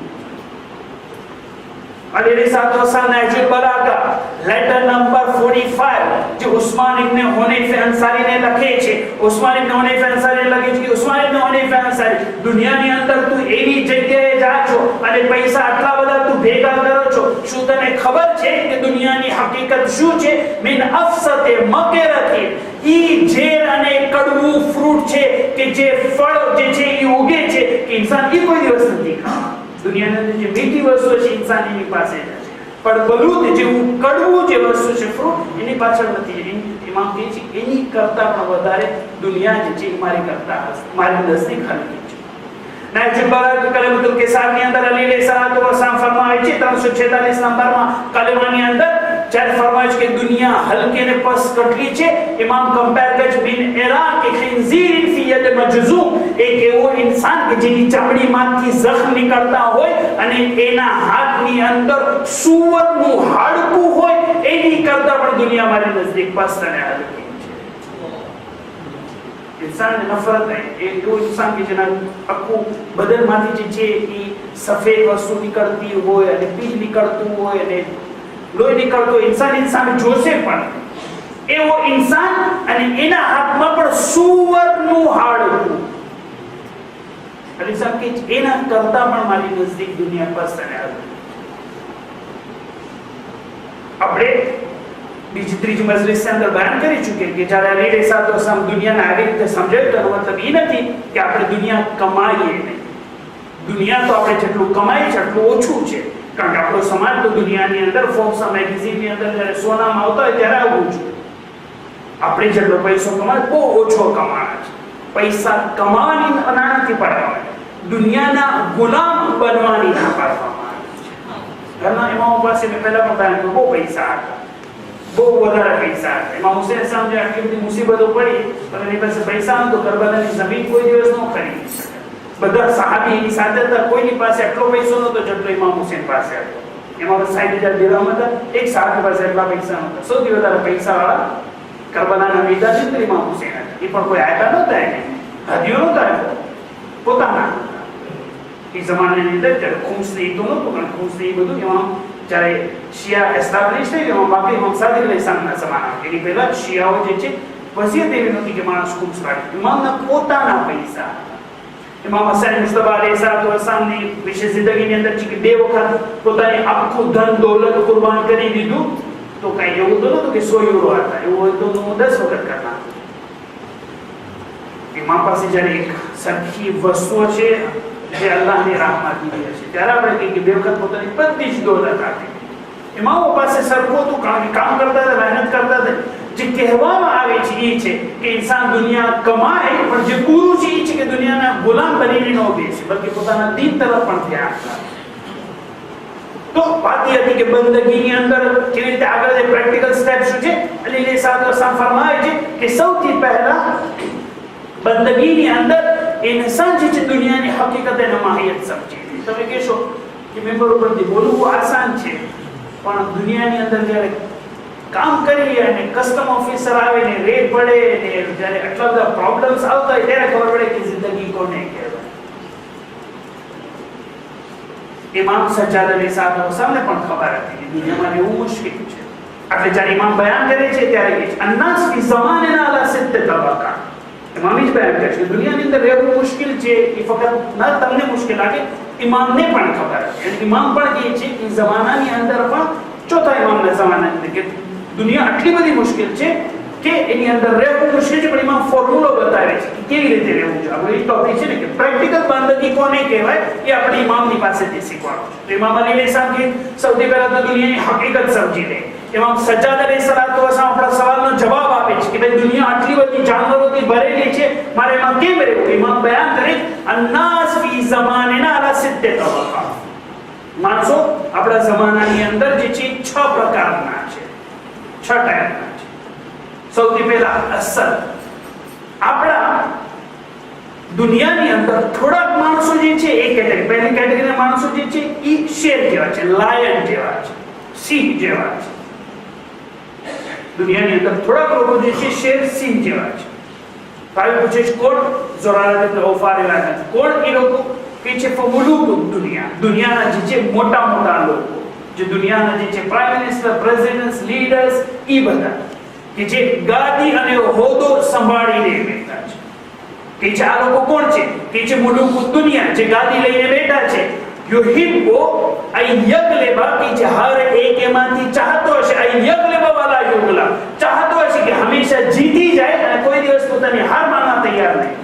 S1: અલી અલૈહિસ્સલામ નહજુલ બલાગા લેટર નંબર 45 જે ઉસ્માન ઇબ્ન હુનૈફ અંસારી ને લખે છે। ઉસ્માન ઇબ્ન હુનૈફ અંસારી લખે છે કે ઉસ્માન ઇબ્ન હુનૈફ દુનિયાની સારી. દુનિયાની અંદર તું એવી જગ્યાએ જા છો અને પૈસા આટલા બધા તું ભેગા કરો છો, શું તને ખબર છે કે દુનિયાની હકીકત શું છે? મિન અફસતે મકેરતી, ઈ ઝેર અને કડવું ફ્રૂટ છે કે જે ફળ જે છે એ ઉગે છે કે ઇન્સાન એ કોઈ દિવસ નથી ખાવા. દુનિયાની અંદર જે મીઠી વસ્તુ છે ઇન્સાન એની પાસે જ છે, પણ બલૂત જેવું કડવું જે વસ્તુ છે ફ્રૂટ એની પાછળ નથી. ઇમામ કહે છે એની કરતા પણ વધારે દુનિયા જે છે મારી કરતા મારી નજદીક હલકી છે. નહજુલ બલાગ કલમતુલ કિસાબ ની અંદર અલી અલૈહિસ્સલાતુ વસલામ ફરમાવે છે 346 નંબરમાં કલમાની અંદર જ્યારે ફરમાવે છે કે દુનિયા હલકી અને પસ કટલી છે. ઇમામ કમ્પેર કરે છે બિન ઇરાક ખિંઝીર ફી યદ મજઝૂમ, એક એવો ઇન્સાન કે જેની ચામડીમાંથી જખ્મ નીકળતા હોય અને એના હાથની અંદર સુવરનું હાડકું હોય, એની કરતા પણ દુનિયા મારી નજદીક પસ અને હલકી. इंसान ने नफरत है एक वो इंसान की जना આખું બદનમાંથી જે છે એ સફેદ વસ્તુ નીકળતી હોય અને પીજ નીકળતું હોય અને લોહી નીકળતો ઇન્સાન જોશે પણ એવો ઇન્સાન અને એના હાથમાં પણ સુવરનું હાડકું. ઇન્સાન કે એના કરતા પણ મારી નજદીક દુનિયા પસંદ આવે. આપણે બીજી ત્રીજી મજલિસ અંદર બયાન કરી ચૂકે કે જ્યારે અલી અલૈહિસ્સલામ દુનિયાને આવી રીતે સમજાવ્યું તો મતલબ એ નથી કે આપણે દુનિયા કમાઈએ નહીં. દુનિયા તો આપણે જેટલું કમાઈએ છે એટલું ઓછું છે, કારણ કે આપણો સમાજ તો દુનિયાની અંદર ફોર્બ્સ મેગેઝિનની અંદર જ્યારે સોનામાં આવતા હોય ત્યારે આવવું છે. આપણે જેટલો પૈસો કમાય બહુ ઓછો કમાણા છે. પૈસા કમાવાની ના નથી પાડવામાં, દુનિયાના ગુલામ બનવાની ના પાડવામાં આવે છે. ઘરના ઇમામો પાસે મેં પહેલા પણ બયાન કર્યું બહુ પૈસા હતા, બહુ વધારે પૈસા હતા. ઇમામ હુસૈન સામે આટલી બધી મુસીબતો પડી પણ એની પાસે પૈસા નતો, કરબલાની જમીન કોઈ દિવસ ન ખરીદી શકે. બધા સહાબી એની સાથે હતા, કોઈની પાસે એટલો પૈસો નતો જેટલો ઇમામ હુસૈન પાસે હતો. એમાં 60,000 દિરહમ હતા, એક સાહાબી પાસે એટલા પૈસા નહોતા. સૌથી વધારે પૈસાવાળા કરબલાના મેદાન છે ઇમામ હુસૈન હતા. એ પણ કોઈ આપ્યા નહોતા એને, હદીઓ નહોતા આપ્યો, પોતાના એ જમાનાની અંદર જ્યારે ખુમ્સને એ તો નહોતું, કારણ ખુમ્સને એ બધું એમાં જ્યારે શિયા એસ્ટાબ્લિશ થઈ ગયો બાકી ઇમામ સાદિક અલૈહિસ્સલામના જમાના એની પહેલા શિયાઓ જે છે વસિયત એવી નહોતી કે માણસ ખુમ્સ કાઢે. ઇમામના પોતાના પૈસા. ઇમામ હસન મુસ્તફા અલૈહિસ્સલામની વિશે જિંદગીની અંદર છે કે 2 વખત પોતાની આખું ધન દોલત કુરબાન કરી દીધું. તો કઈ એવું તો નહોતું કે 100 યુરો હતા, એવું હોય તો 10 વખત કરતા. ઇમામ પાસે જ્યારે એક સરખી વસ્તુઓ છે જે અલ્લાહની રાહમાં દીધી છે ત્યારે આપણે કહીએ કે 2 વખત પોતાની બધી જ દોલત આપી. ઇમામો પાસે સરખું હતું, કારણ કે કામ કરતા હતા, મહેનત કરતા હતા. જે કહેવામાં આવે છે એ છે કે ઇન્સાન દુનિયા કમાય પણ જે પૂરું છે એ છે કે દુનિયાના ગુલામ બનીને ન બેસે, બલ્કે પોતાના દીન તરફ પણ ધ્યાન આપે. તો વાત એ હતી કે બંદગીની અંદર કેવી રીતે આગળ જે પ્રેક્ટિકલ સ્ટેપ શું છે અલી અલૈહિસ્સલામ ફરમાવે છે કે સૌથી પહેલા બંદગીની અંદર ઇન્સાન જે છે દુનિયાની હકીકત અને માહિયત સમજે. તમે કહેશો કે મેમ્બર ઉપરથી બોલવું આસાન છે, પણ દુનિયાની અંદર જ્યારે કામ કરી અને કસ્ટમ ઓફિસર આવે ને રેડ પડે ને જ્યારે આટલા બધા પ્રોબ્લેમ્સ આવતા હોય ત્યારે ખબર પડે કે જિંદગી કોને કહેવાય. ઇમામ સજ્જાદ અલૈહિસ્સલામને પણ ખબર હતી કે દુનિયામાં રહેવું મુશ્કેલ છે. એટલે જ્યારે ઇમામ બયાન કરે છે ત્યારે કહે છે અન્નાસ ફી ઝમાનિના અલા સિત્ત તબકા. ઇમામ જ બયાન કરે છે દુનિયાની અંદર રહેવું મુશ્કેલ છે. એ ફક્ત ના તમને મુશ્કેલ લાગે, ઇમામને પણ ખબર છે. ઇમામ પણ કહે છે કે જમાનાની અંદર પણ ચોથા ઇમામના જમાનાની અંદર કે દુનિયા આટલી બધી મુશ્કેલ છે કે એની અંદર રહેવું મુશ્કેલ છે, પણ ઇમામ ફોર્મ્યુલો બતાવે છે કે કેવી રીતે રહેવું છે. આપણો એ ટોપિક છે ને કે પ્રેક્ટિકલ બંદગી કોને કહેવાય એ આપણે ઇમામની પાસેથી શીખવાનું છે. તો ઇમામ અલી અલૈહિસ્સલામ કે સૌથી પહેલા તો દુનિયાની હકીકત સમજી લે. ઇમામ સજ્જાદ અલૈહિસ્સલામ આપણા સવાલનો જવાબ આપે છે કે ભાઈ દુનિયા આટલી બધી જાનવરોથી ભરેલી છે, મારે એમાં કેમ રહેવું? ઇમામ બયાન કરે અન્નાસ ફી ઝમાનિના અલા સિત્ત તબકા. માણસો આપણા જમાનાની અંદર જે છે 6 પ્રકારના છે, 6 ટાઈપના છે. સૌથી પહેલા અસલ. આપણા દુનિયાની અંદર થોડાક માણસો જે છે એ કેટેગરી, પહેલી કેટેગરીના માણસો જે છે એ શેર જેવા છે, લાયન જેવા છે, સિંહ જેવા છે. દુનિયાની અંદર થોડાક લોકો જે છે શેર સિંહ જેવા છે. ભાઈ પૂછે છે કોણ? ઝોરારત ઇબ્ન ઔફાર એવા કોણ એ લોકો? કે છે ફમુલુક દુનિયા. દુનિયાના જે છે મોટા મોટા લોકો, જે દુનિયાના જે છે પ્રાઇમ મિનિસ્ટર, પ્રેસિડેન્ટ્સ, લીડર્સ, એ બધા કે જે ગાદી અને હોદ્દો સંભાળીને બેઠા છે. કે જે આ લોકો કોણ છે કે જે મુલુક દુનિયા જે ગાદી લઈને બેઠા છે યુહિબ્બુ અયગલેબા કે જે હર એક એમાંથી ચાહતો હશે અયગલેબા વાલા યુગલા ચાહતો હશે કે હંમેશા જીતી જાય અને કોઈ દિવસ પોતાની હાર માનવા તૈયાર નહીં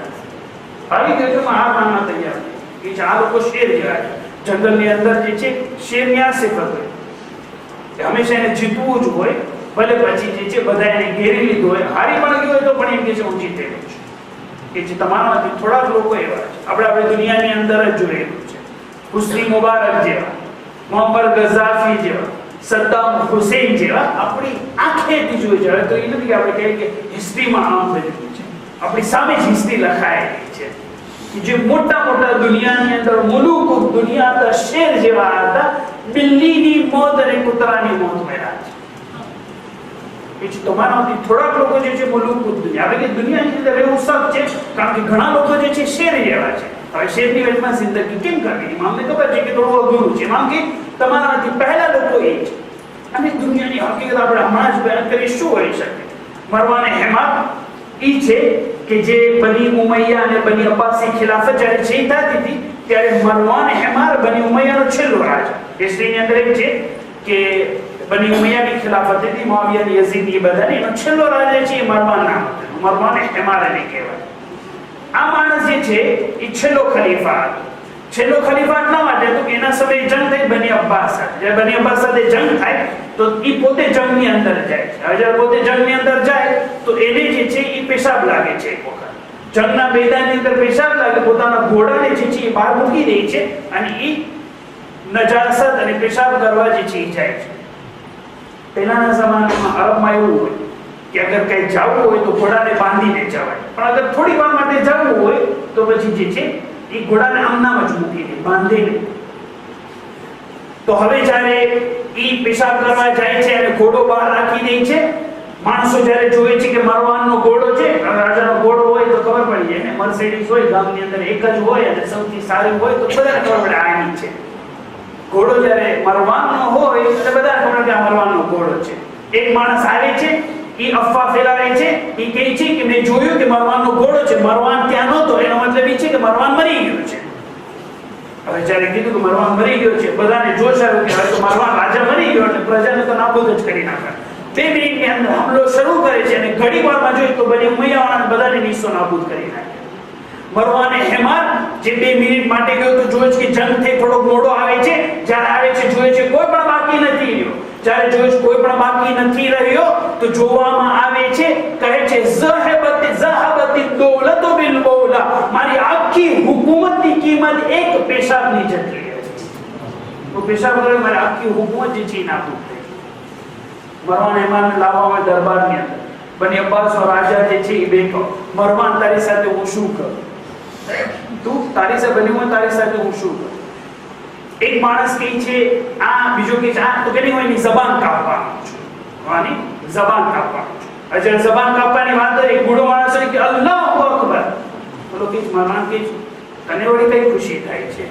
S1: આવી ગયોમાં હાર માનવા તૈયાર નહીં કે જે આ લોકો શેર જેવા છે જંગલની અંદર જે છે શેરની આ સિફત હોય કે હંમેશા એને જીતવું જ હોય ભલે પછી જે છે બધા એને ઘેરી લીધું હોય હારી પણ ગયું હોય તો પણ એમ કે છે હું જીતેલો છું કે જે તમારામાંથી થોડાક લોકો એવા છે આપણે દુનિયાની અંદર જ જોયેલું છે હુસ્ની મુબારક જેવા મોહમ્મદ ગઝાફી જેવા સદ્દામ હુસેન જેવા આપણી આંખેથી જોઈ જાય તો એ નથી કે આપણે કહીએ કે હિસ્ટ્રીમાં આમ બન્યું છે આપણી સામે જ હિસ્ટ્રી લખાયેલી છે જે મોટા મોટા દુનિયાની અંદર મુલુક દુનિયા શેર જેવા હતા બિલ્લીની મોત અને કૂતરાની મોત મળ્યા છે એ તમારામાંથી થોડાક લોકો જે છે મુલુક દુનિયા આપણે કે દુનિયાની અંદર એવું સબ છે કારણ કે ઘણા લોકો જે છે શેર જેવા છે હવે શેરની વેચમાં જિંદગી કેમ કરવી અમને ખબર છે કે થોડું અઘરું છે આમ કે તમારામાંથી પહેલા લોકો એ છે અને દુનિયાની હકીકત આપણે હમણાં જ બયાન કરી શું હોઈ શકે મરવાને હેમાત એ છે કે જે બની ઉમૈયા અને બની અબ્બાસી ખિલાફત જ્યારે થતી હતી ત્યારે મરવાન હેમાર બની ઉમૈયાનો છેલ્લો રાજા હિસ્ટ્રીની અંદર એક છે કે બની ઉમૈયાની ખિલાફત હતી મુઆવિયા યઝીદ એ બધાને એનો છેલ્લો રાજા છે એ મરવાન નામ હતું મરવાન હેમાર એને કહેવાય આ માણસ જે છે એ છેલ્લો ખલીફા હતો છેલ્લો ખલીફા એટલા માટે તો કે એના સમયે જંગ થઈ બની અબ્બાસ સાથે જ્યારે બની અબ્બાસ સાથે જંગ થાય તો એ પોતે જંગની અંદર જાય છે હવે જ્યારે પોતે જંગની અંદર જાય તો એને જે છે એ પેશાબ લાગે છે એક વખત જંગના મેદાનની અંદર પેશાબ લાગે પોતાના ઘોડાને જે છે એ બહાર મૂકી દે છે અને એ નજાસત અને પેશાબ કરવા જે છે એ જાય છે પહેલાના જમાનામાં અરબમાં એવું હોય કે અગર કઈ જવું હોય તો ઘોડાને બાંધીને જવાય પણ અગર થોડી વાર માટે જવું હોય તો પછી જે છે એ ઘોડાને આમનામ જ મૂકીને બાંધીને તો હવે જ્યારે એ પેશાબ કરવા જાય છે અને ઘોડો બહાર રાખી દે છે માણસો જ્યારે જોવે છે કે મરવાનનો ઘોડો છે રાજાનો ઘોડો હોય તો ખબર પડી જાય ને મર્સિડીઝ હોય ગામની અંદર એક જ હોય અને સૌથી સારી હોય તો બધાને ખબર પડે આની છે ઘોડો જ્યારે મરવાનનો હોય તો બધાને ખબર કે આ મરવાનનો ઘોડો છે એક માણસ આવે છે એ અફવા ફેલાવે છે એ કહે છે કે મેં જોયું કે મરવાનનો ઘોડો છે મરવાન ત્યાં નહોતો એનો મતલબ એ છે કે મરવાન મરી ગયો છે હવે જ્યારે કીધું કે મરવાન મરી ગયો છે બધાને જોશ આવ્યો કે હવે તો મરવાન રાજા મરી ગયો એટલે પ્રજાને તો નાબૂદ જ કરી નાખે 2 મિનિટની અંદર હુમલો શરૂ કરે છે અને ઘડી વારમાં જોઈએ તો બની ઉમૈયાવાળાને બધાને નીસો નાબૂદ કરી નાખે મરવાને હેમાર જે 2 મિનિટ માટે ગયો તો જોયું કે જંગ થઈ થોડો મોડો આવે છે જ્યારે આવે છે જોઈએ છે કોઈ પણ બાકી નથી રહ્યો જ્યારે જોઈએ છે કોઈ પણ બાકી નથી રહ્યો તો જોવામાં આવે છે કહે છે ઝહબત દૌલત બિલ મૌલા મારી આખી હુકુમતની કિંમત એક પેશાબની જતી રહે તો પેશાબ કરે મારી આખી હુકુમત જે છે નાબૂદ થઈ મરવાન હેમારને લાવવામાં દરબારની અંદર બની અબ્બાસનો રાજા જે છે એ બેઠો મરવાન તારી સાથે હું શું કરું તું તારી સાથે બની હું તારી સાથે હું શું કરું એક માણસ કહે છે આ બીજો કહે છે આ તો કેની હોય ની જબાન કાપવાનો છું વાની જબાન કાપવાનો છું અજર જબાન કાપવાની વાત એક બુઢો માણસ કે અલ્લાહુ અકબર બોલો કે મરવાન કે તને વળી કઈ ખુશી થાય છે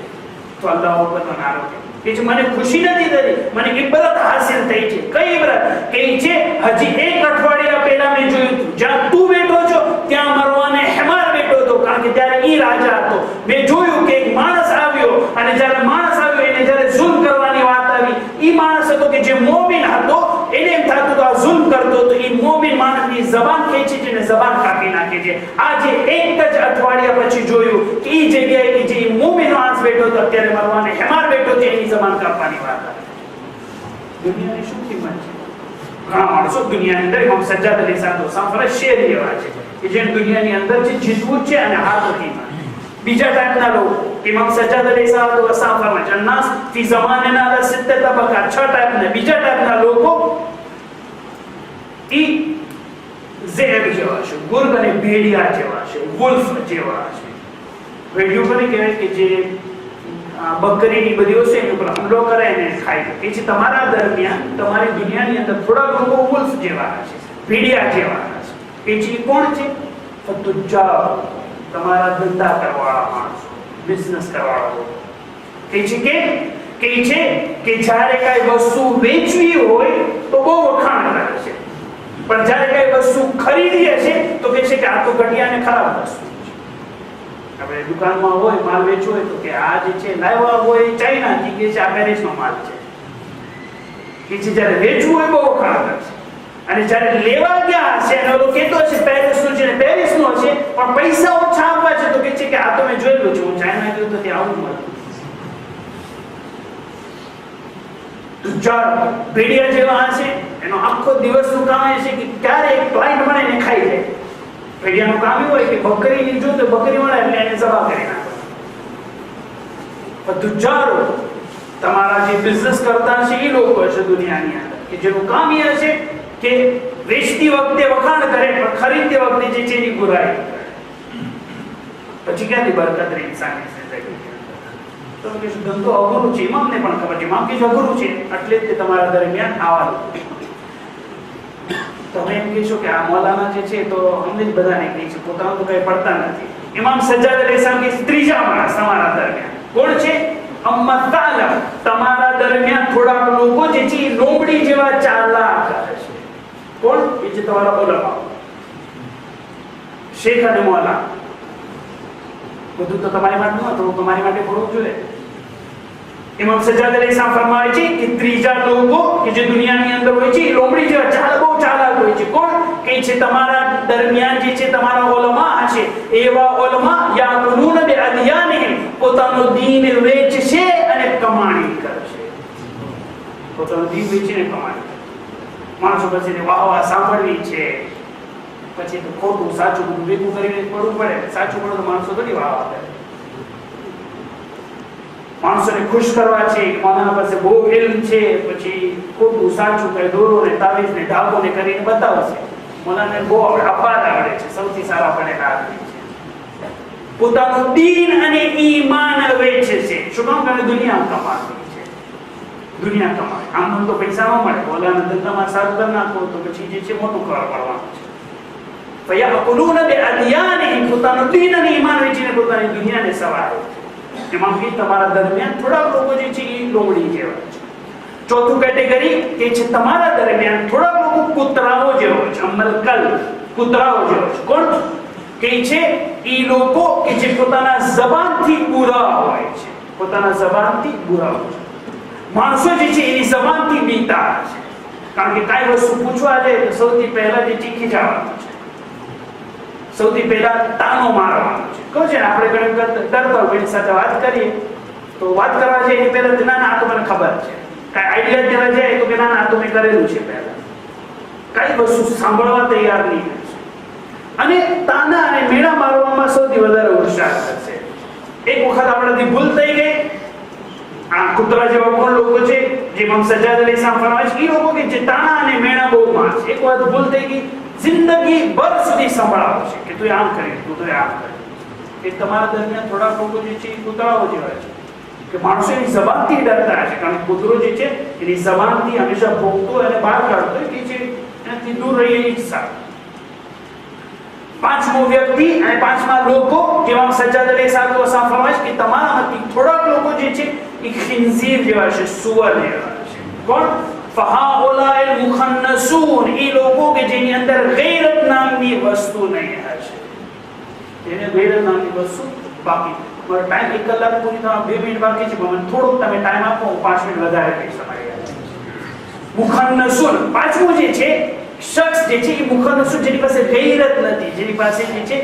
S1: તો અલ્લાહુ અકબર નો નારો કે મને ખુશી નથી થતી મને ઇબરત હાસિલ થઈ છે કઈ ઇબરત કે છે હજી એક અઠવાડિયા પહેલા મેં જોયું હતું જ્યાં તું બેઠો છો ત્યાં મરવાને હેમાર બેઠો હતો કારણ કે ત્યારે ઈ રાજા હતો મેં જોયું કે એક માણસ આવ્યો અને જ્યારે માણસ આવ્યો એને જ્યારે ઝુલ્મ કરવાની વાત આવી ઈ માણસ હતો કે જે મોમિન હતો એને એમ થતું તો આ ઝુલ્મ કરતો તો ઈ મોમિન માણસની જબાન ખેંચી છે ને જબાન કાપી નાખે છે આજે એક જ અઠવાડિયા પછી જોયું કે ઈ જગ્યાએ કે જે મોમિન માણસ બેઠો હતો અત્યારે મરવાને હેમાર બેઠો છે એની જબાન કાપવાની વાત આવી દુનિયાની શું કિંમત છે ઘણા માણસો દુનિયાની અંદર ઇમામ સજ્જાદ અલી સાદો સાફરે શેર જેવા છે કે જે દુનિયાની અંદર જે જીતવું છે અને હાર નથી બીજા ટાઈપના લોકો ઇમામ સજ્જાદ અલી સાદો સાફરમાં જન્નાસ ફી ઝમાનના અલા સિત્ત તબકા 6 ટાઈપના બીજા ટાઈપના લોકો ઈ ઝેબ જેવા છે ગુર્ગ અને ભેડિયા જેવા છે વુલ્ફ જેવા છે ભેડિયું પણ કહેવાય કે જે બકરીની બધી વસ્તુ એની ઉપર હુમલો કરે અને ખાય કે છે તમારા દરમિયાન તમારી દુનિયાની અંદર થોડા લોકો વુલ્ફ જેવા છે ભેડિયા જેવા છે એ છે કોણ છે ફતુજા તમારા ધંધા કરવાવાળા માણસો બિઝનેસ કરવાવાળા કે છે કે જ્યારે કઈ વસ્તુ વેચવી હોય તો બહુ વખાણ કરે છે પણ જ્યારે કઈ વસ્તુ ખરીદી હશે તો કે છે કે આ તો ઘટિયા અને ખરાબ વસ્તુ છે આપણે દુકાનમાં હોય માલ વેચવો હોય તો કે આ જે છે લાવ્યા હોય ચાઇનાથી કે છે આ પેરિસનો માલ છે કે છે જ્યારે વેચવું હોય બહુ વખાણ કરશે અને જ્યારે લેવા ગયા છે અને ઓલો કહેતો છે પેરિસનો છે ને પેરિસનો છે પણ પૈસા ઓછા આપવા છે તો કે છે કે આ તો મેં જોયેલું છે હું ચાઇના ગયો તો ત્યાં આવું મળતું તુજાર ભેડિયા જેવા હશે એનો આખો દિવસનું કામ એ છે કે ક્યારે એક ક્લાયન્ટ મળે ને ખાઈ જાય ભેડિયાનું કામ એવું હોય કે બકરીની જો તો બકરી મળે એટલે એને જબા કરી નાખે પણ તુજારો તમારા જે બિઝનેસ કરતા છે એ લોકો હશે દુનિયાની અંદર કે જેનું કામ એ હશે કે વેચતી વખતે વખાણ કરે પણ ખરીદતી વખતે જે છે એની બુરાઈ કરે પછી ક્યાંથી બરકત રહી ઇન્સાનની જિંદગી તો કે ધંધો અઘરું છે ઇમામને પણ ખબર છે ઇમામ કે અઘરું છે એટલે જ તે તમારા દરમિયાન આવવાનું તમે એમ કહેશો કે આ મૌલાના જે છે તો અમને જ બધાને કહે છે પોતાનું તો કઈ પડતા નથી ઇમામ સજ્જાદ અલૈહિસ્સલામ કે ત્રીજા માણસ તમારા દરમિયાન કોણ છે અમ્મા તાલા તમારા દરમિયાન થોડાક લોકો જે છે લોમડી જેવા ચાલાક છે કોણ એ છે તમારા ઉલમા શેખ અને મૌલા બધું તો તમારી માટે ન થોડું તમારી માટે થોડું જોઈએ ઇમામ સજ્જાદ અલૈહિસ્સલામ ફરમાવે છે કે ત્રીજા લોકો કે જે દુનિયાની અંદર હોય છે એ લોમડી જેવા ચાલાક બહુ ચાલાક હોય છે કોણ કે છે તમારા દરમિયાન જે છે તમારા ઉલમા છે એવા ઉલમા યાકુલુન બિ અદયાનિહિમ પોતાનું દીન વેચશે અને કમાણી કરશે પોતાનું દીન વેચીને કમાણી માણસો પછી વાહ વાહ સાંભળવી છે પછી તો ખોટું સાચું બધું ભેગું કરીને પડવું પડે સાચું પડે તો માણસો થોડી વાહ વાહ કરે માણસોને ખુશ કરવા છે કે મારા પાસે બહુ ઇલ્મ છે પછી ખોટું સાચું કઈ દોરો ને તાવીજ ને ઢાકો ને કરીને બતાવશે મોલાને બહુ આવડે અપાર આવડે છે સૌથી સારા પડેલા આદમી છે પોતાનું દીન અને ઈમાન વેચે છે શું કામ કરે દુનિયા કમાવી છે દુનિયા કમાવે આમ તો પૈસા ન મળે ઓલાના ધંધામાં સારું કરી નાખો તો પછી જે છે મોટું કરવા પડવાનું છે ફયાકુલુન બિ અદયાનિહિમ પોતાનું દીન અને ઈમાન વેચીને પોતાની દુનિયાને સવારે એમાં કે તમારા દરમિયાન થોડા લોકો જે છે એ લોમડી જેવા છે ચોથું કેટેગરી કે છે તમારા દરમિયાન થોડા લોકો કૂતરાઓ જેવો છે અમલકલ કૂતરાઓ જેવો છે કોણ કે છે એ લોકો કે જે પોતાના જબાનથી બુરા હોય છે પોતાના જબાનથી બુરા હોય છે માણસો જે છે એની જબાનથી બીતા છે કારણ કે કાઈ વસ્તુ પૂછવા જાય તો સૌથી પહેલા જે ચીખી જવાનું છે સૌથી પહેલા તાનો મારવાનો છે કહો છે ને આપણે ઘણી વખત ડરતા હોય સાથે વાત કરીએ તો વાત કરવા જાય એ પહેલા ના ના આ તો મને ખબર છે કાંઈ આઈડિયા દેવા જાય તો કે ના ના આ તો મેં કરેલું છે પહેલા કાંઈ વસ્તુ સાંભળવા તૈયાર નહીં છે અને તાના અને મેણા મારવામાં સૌથી વધારે હોશિયાર થશે એક વખત આપણાથી ભૂલ થઈ ગઈ આ કૂતરા જેવા કોણ લોકો છે જે ઇમામ સજ્જાદ અલૈહિસ્સલામ ફરમાવે છે એ લોકો કે જે તાના અને મેણા બહુ મારશે એક વખત ભૂલ થઈ ગઈ જિંદગી ભર સુધી સંભળાવો છે કે તું આમ કરી તું આમ કરી એ તમારા દરમિયાન થોડા લોકો જે છે એ કૂતરાઓ જેવા છે કે માણસો એની જબાનથી ડરતા છે કારણ કે કૂતરો જે છે એની જબાનથી હંમેશા ભોગતો અને બહાર કાઢતો કે છે એનાથી દૂર રહીએ એ જ સારું પાંચમો વ્યક્તિ અને પાંચમા લોકો જેવા સજ્જાદ અલૈહિસ્સલામ ફરમાય કે તમારામાંથી થોડાક લોકો જે છે એ ખિંઝીર જેવા છે સુઅર જેવા છે કોણ ફહાઉલાઇલ મુખન્નસૂન એ લોકો કે જેની અંદર ગૈરત નામની વસ્તુ નહીં હશે એને ગૈરત નામની વસ્તુ બાકી મારો ટાઈમ 1 કલાક પૂરી થવા 2 મિનિટ બાકી છે મને થોડોક તમે ટાઈમ આપો હું 5 મિનિટ વધારે કહીશ તમારી મુખન્નસૂન પાંચમું જે છે શખ્સ જે છે એ મુખન્નસૂન જેની પાસે ગૈરત નથી જેની પાસે જે છે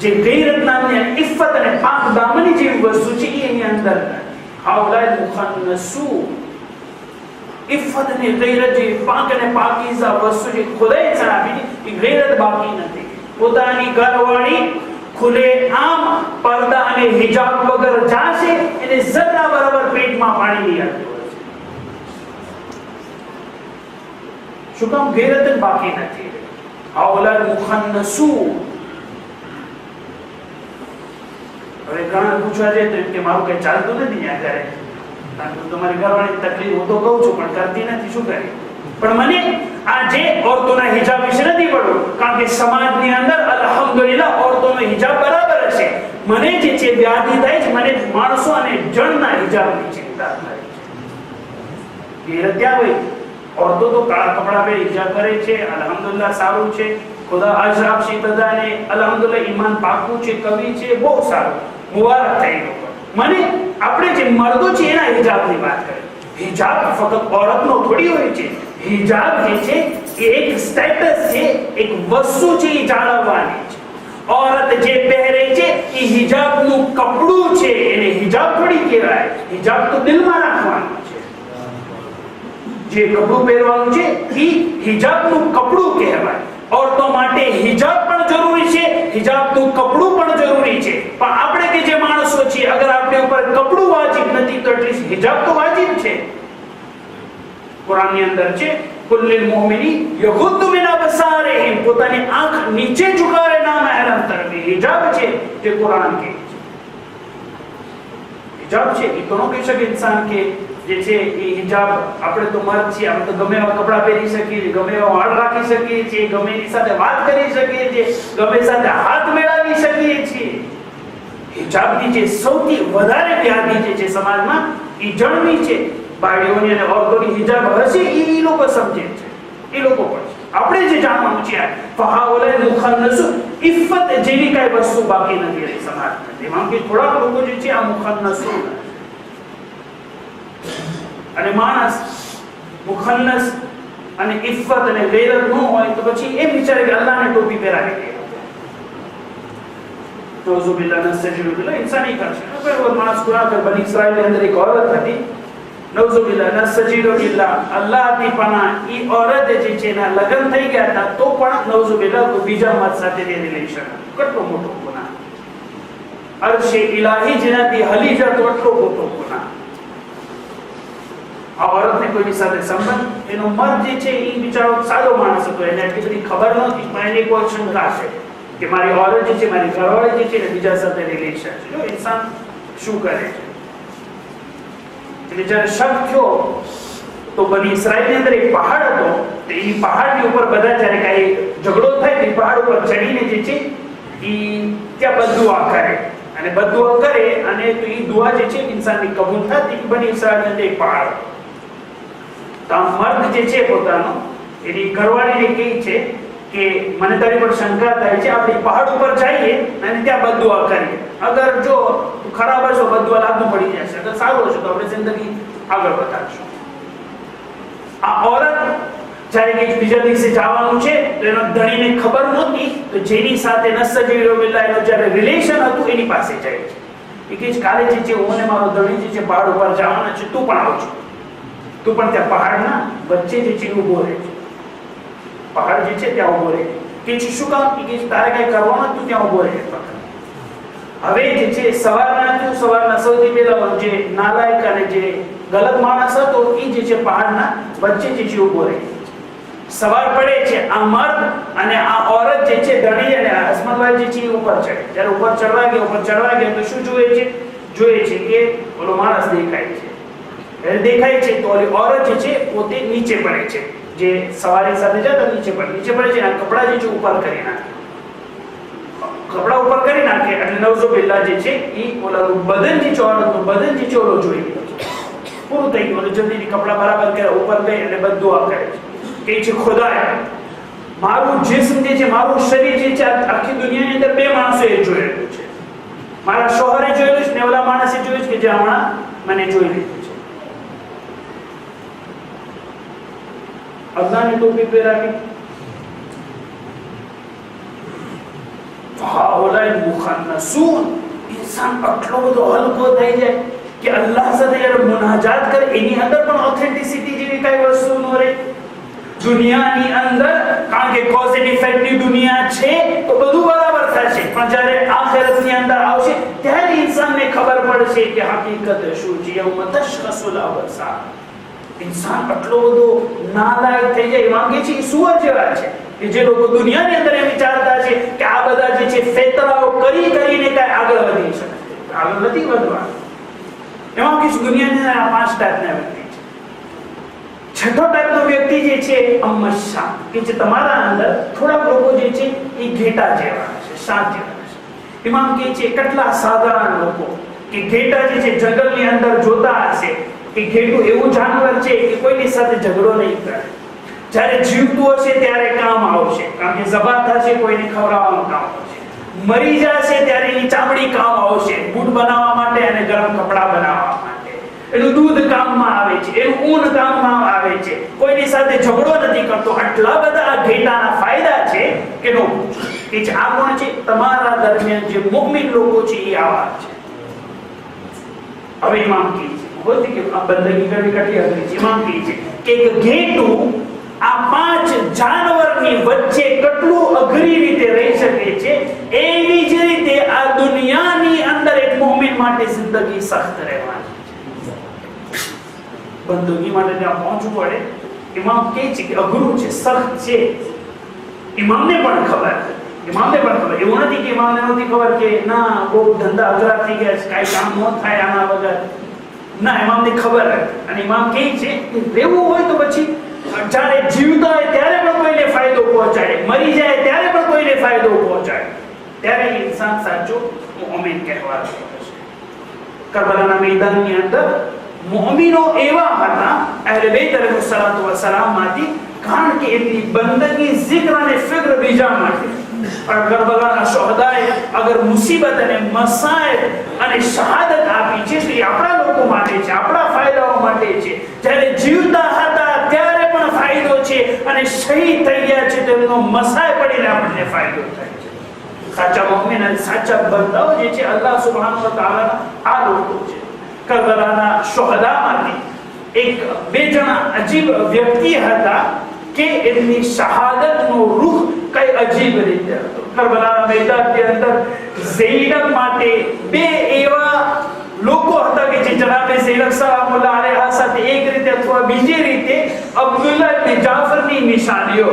S1: જે ગૈરત નામની ઇફ્ફત અને પાક દામની જેવી વસ્તુ છે એની અંદર નથી હાઉલાઇલ મુખન્નસૂન ઇફ્ફત અને ગૈરત જે પાક અને પાકીઝા વસ્તુ જે ખુદાએ જણાવી એ ગૈરત બાકી નથી પોતાની ઘરવાળી ખુલે આમ પડદા અને હિજાબ વગર જાશે એને જરા બરાબર પેટમાં પાણી નહીં આવતું હોય શું કામ ગૈરત બાકી નથી હાઉલાઇલ મુખન્નસૂન હવે ઘણા પૂછવા જાય તો કે મારું કઈ ચાલતું નથી ત્યાં ઘરે તમારી ઘરવાળી તકલીફ હું તો કહું છું પણ કરતી નથી શું કરી પણ મને આ જે ઓરતોના હિજાબ વિશે નથી પડવું કારણ કે સમાજની અંદર અલ્હમ્દુલિલ્લાહ ઓરતોનો હિજાબ બરાબર છે મને જે છે વ્યાધિ થાય છે મને માણસો અને જણના હિજાબની ચિંતા થાય છે એ ત્યાં હોય ઓરતો તો કાળા કપડા પહેરી હિજાબ કરે છે અલ્હમ્દુલિલ્લાહ સારું છે ખુદા અજર આપશે બધાને. અલ્હમ્દુલિલ્લાહ ઈમાન પાકું છે, કવિ છે, બહુ સારું, મુબારક થાય લોકો. મને આપણે જે મર્દો છે એના હિજાબની વાત કરી. હિજાબ ફક્ત औरतનો થોડી હોય છે. હિજાબ જે છે એ એક સ્ટેટસ છે, એક વસ્તુ છે, એ જાળવવાની છે. औरत જે પહેરે છે એ હિજાબનું કપડું છે, એને હિજાબ થોડી કહેવાય. હિજાબ તો દિલમાં રાખવાનું છે. જે કપડું પહેરવાનું છે એ હિજાબનું કપડું કહેવાય. औरतो માટે હિજાબ પણ જરૂરી છે, હિજાબનું કપડું પણ જરૂરી છે. પણ આપણે કે જે માણસો છીએ, અગર આપણે ઉપર કપડું વાજિબ નથી તો એટલીસ્ટ હિજાબ તો વાજિબ છે. કુરાનની અંદર છે કુલ્લિલ મુમિની યગુદ્દુ મિન અબસારિહિમ, પોતાની આંખ નીચે ઝુકાવે ના મહેરમ તરફ. હિજાબ છે જે કુરાન કે છે. હિજાબ છે એ તો ન કહી શકે ઇન્સાન કે જે છે એ હિજાબ આપણે તો મર્દ છીએ, આપણે તો ગમે એવા કપડાં પહેરી શકીએ છીએ, ગમે એવા વાળ રાખી શકીએ છીએ, ગમે એની સાથે વાત કરી શકીએ છીએ, ગમે સાથે હાથ મેળવી શકીએ છીએ. હિજાબની જે સૌથી વધારે વ્યાધિ જે છે સમાજમાં એ જણની છે. બાળીઓની અને ઓરતોની હિજાબ હશે એ લોકો સમજે છે, એ લોકો પણ છે. આપણે જે જાણવાનું છે ફહાવલે મુખન્નસ, ઇફ્ફત જેવી કઈ વસ્તુ બાકી નથી રહી સમાજમાં. એમાં કે થોડાક લોકો જે છે આ મુખન્નસો, અને માણસ મુખન્નસ અને ઇફ્ફત અને ગૈરત ન હોય તો પછી એ વિચારે કે અલ્લાહને ટોપી પહેરાવી દે. નૌઝુબિલ્લાહ નસ્તજીબિલ્લાહ ઇન્સાની કરશે. કોઈ માણસ ગુનાહ કરે. બની ઇસ્રાઈલની અંદર એક औरत હતી, નૌઝુબિલ્લાહ નસ્તજીબિલ્લાહ, અલ્લાહની પનાહ, ઈ औरत જે છે એના લગ્ન થઈ ગયા હતા તો પણ નૌઝુબિલ્લાહ બીજા મત સાથે રિલેશન. કેટલો મોટો ગુનાહ. અરશે ઇલાહી જેનાથી હલી જતો એટલો મોટો ગુનાહ. આ औरतને કોઈની સાથે સંબંધ, એનો મત જે છે એ બિચારો સાદો માણસ હતો, એને એટલી બધી ખબર નહોતી, પણ એની કોઈ શંકા છે કે મારી औरत જે છે, મારી ઘરવાળી જે છે ને બીજા સાથે રિલેશન છે. જો ઇન્સાન શું કરે છે. એટલે જ્યારે શક થયો તો બની ઇસ્રાઈલની અંદર એક પહાડ હતો, તો એ પહાડની ઉપર બધા જ્યારે કાંઈ ઝઘડો થાય તો પહાડ ઉપર ચડીને જે છે એ ત્યાં બદદુઆ કરે, અને બદદુઆ કરે અને તો એ દુઆ જે છે ઇન્સાનની કબૂલ થતી. બની ઇસ્રાઈલની અંદર એક પહાડ, તો આ મર્દ જે છે પોતાનો એની ઘરવાળીને કહે છે કે મને તારી પર શંકા થાય છે, આપણે પહાડ ઉપર જઈએ અને ત્યાં બદદુઆ કરીએ. અગર જો ખરાબ હશે બદદુઆ લાગુ પડી જશે, અગર સારું હશે તો આપણે જિંદગી આગળ વધારશું. આ औरत જ્યારે કે બીજા દિવસે જવાનું છે તો એનો ધણીને ખબર નહોતી, તો જેની સાથે નસ્તજીબિલ્લાહ એનો જ્યારે રિલેશન હતું એની પાસે જાય છે. એ કહે છે કાલે જે છે હું અને મારો ધણી જે છે પહાડ ઉપર જવાના છે, તું પણ આવજો. તું પણ ત્યાં પહાડના વચ્ચે જે છે ઊભો રહે છે. પહાડ જે છે ત્યાં ઊભો રહે. કે શું કામ? કે તારે કઈ કરવાનું તું ત્યાં ઊભો રહે. હવે જે છે સવારના સૌથી પહેલા જે નાલાયક અને જે ગલત માણસ હતો એ જે છે પહાડના વચ્ચે જે છે ઊભો રહે. સવાર પડે છે, આ મર્દ અને આ औरत જે છે ધણી અને હસમતભાઈ જે છે ઉપર ચડે. જ્યારે ઉપર ચડવા ગયા તો શું જોઈએ છે કે ઓલો માણસ દેખાય છે. દેખાય છે તો ઓલી औरत જે છે પોતે નીચે પડે છે. જે સવારી સાથે જતા નીચે પડે છે અને કપડા જે છે ઉપર કરી નાખે. કપડા ઉપર કરી નાખે એટલે નૌઝુબિલ્લાહ જે છે એ ઓલાનું બદન જે છે, औरतનું બદન જે છે ઓલો જોઈ લે છે. પૂરું થઈ ગયું. જલ્દીથી કપડા બરાબર કરે, ઉપર ગઈ એટલે બદદુઆ કરે છે કે છે ખુદાએ મારું જિસ્મ જે છે, મારું શરીર જે છે આખી દુનિયાની અંદર બે માણસોએ જોયેલું છે. મારા શોહરે જોયેલું છે ને ઓલા માણસે જોયું છે કે જે હમણાં મને જોઈ લીધું છે. અલ્લાહની ટોપી પહેરાવી. ફહાઉલાએ મુખન્નસૂન. ઇન્સાન આટલો બધો હલકો થઈ જાય કે અલ્લાહ સાથે જ્યારે મુનાજાત કરે એની અંદર પણ ઓથેન્ટિસિટી જેવી કઈ વસ્તુ ન રહે. દુનિયાની અંદર કારણ કે કોઝ એન્ડ ઇફેક્ટની દુનિયા છે તો બધું બરાબર થશે, પણ જ્યારે આખિરતની અંદર આવશે ત્યારે ઇન્સાનને ખબર પડશે કે હકીકત શું છે. યૌમ તશખસુલ અબસાર. ઇન્સાન આટલો બધો નાલાયક થઈ જાય. માંગે છે સુઅર જેવા છે કે જે લોકો દુનિયાની અંદર એમ વિચારતા છે કે આ બધા જે છે ફેતરાઓ કરીને કઈ આગળ વધી શકે. આગળ નથી વધવા. એમાં કે દુનિયાની અંદર આ 5 ટાઈપના વ્યક્તિ છે. છઠ્ઠો ટાઈપનો વ્યક્તિ જે છે અમશા, કે જે તમારા અંદર થોડાક લોકો જે છે એ ઘેટા જેવા છે, સાપ જેવા છે. એમાં કે છે કેટલા સાધારણ લોકો કે ઘેટા જે છે જંગલની અંદર જોતા હશે કે ઘેટું એવું જાનવર છે કે કોઈની સાથે ઝઘડો નહીં કરે, જ્યારે જીવતો હશે ત્યારે કામ આવશે, કારણ કે ઝબા થશે કોઈને ખવડાવવાનું કામ આવશે, મરી જશે ત્યારે એની ચામડી કામ આવશે, બૂટ બનાવવા માટે અને ગરમ કપડા બનાવવા માટે, એનું દૂધ કામમાં આવે છે, એનું ઊન કામમાં આવે છે, કોઈની સાથે ઝઘડો નથી કરતો. આટલા બધા ઘેટાના ફાયદા છે કે નો એ જ આ કોણ છે? તમારા દરમિયાન જે મુમિન લોકો છે એ આવા છે. હવે ઇમામ કહે છે હોતી કે આ બંદગી કરવી કેટલી અઘરી છે. ઇમામ કહે છે કે એક ઘેટું આ 5 જાનવરની વચ્ચે કેટલું અઘરી રીતે રહી શકે છે, એવી જ રીતે આ દુનિયાની અંદર એક મુમિન માટે જિંદગી સખ્ત રહેવાની છે. બંદગી માટે ત્યાં પહોંચવું પડે. ઇમામ કહે છે કે અઘરું છે, સખ્ત છે. ઇમામને પણ ખબર, એવું નથી કે ઇમામને નથી ખબર કે ના બહુ ધંધા અઘરા થઈ ગયા છે, કાંઈ કામ ન થાય આના વગર. ના, ઇમામને ખબર હતી. અને ઇમામ કહે છે કે રહેવું હોય તો પછી જ્યારે જીવતા હોય ત્યારે પણ કોઈને ફાયદો પહોંચાડે, મરી જાય ત્યારે પણ કોઈને ફાયદો પહોંચાડે, ત્યારે ઇન્સાન સાચો મુમિન કહેવાતો હશે. કરબલાના મેદાનની અંદર મુમિનો એવા હતા અહેલે બેત અલૈહિસ્સલાતુ વસ્સલામમાંથી, કારણ કે એમની બંદગી ઝિક્ર અને ફિક્ર બીજા માટે. પણ કરબલાના શોહદાએ અગર મુસીબત અને મસાઇબ અને શહાદત આપી છે તો એ આપણા લોકો માટે છે, આપણા ફાયદાઓ માટે છે. જ્યારે જીવતા હતા ત્યારે પણ ફાયદો છે, અને શહીદ થઈ ગયા છે તો એમનો મસાય પડીને આપણને ફાયદો થાય છે. સાચા મુમિન અને સાચા બંદાઓ જે છે અલ્લાહ સુબ્હાનહુ વ તઆલાના આ લોકો છે. કરબલાના શોહદામાંથી બે જણા અજીબ વ્યક્તિ હતા કે એમની શહાદતનો રૂખ કઈ અજીબ રીતે હતો. કરબલાના મેદાનની અંદર ઝૈનબ માટે બે એવા લોકો હતા કે જે જનાબે ઝૈનબ સલામુલ્લાહ અલૈહા સાથે એક રીતે અથવા બીજી રીતે અબ્દુલ્લાહ ઇબ્ન જાફરની નિશાનીઓ.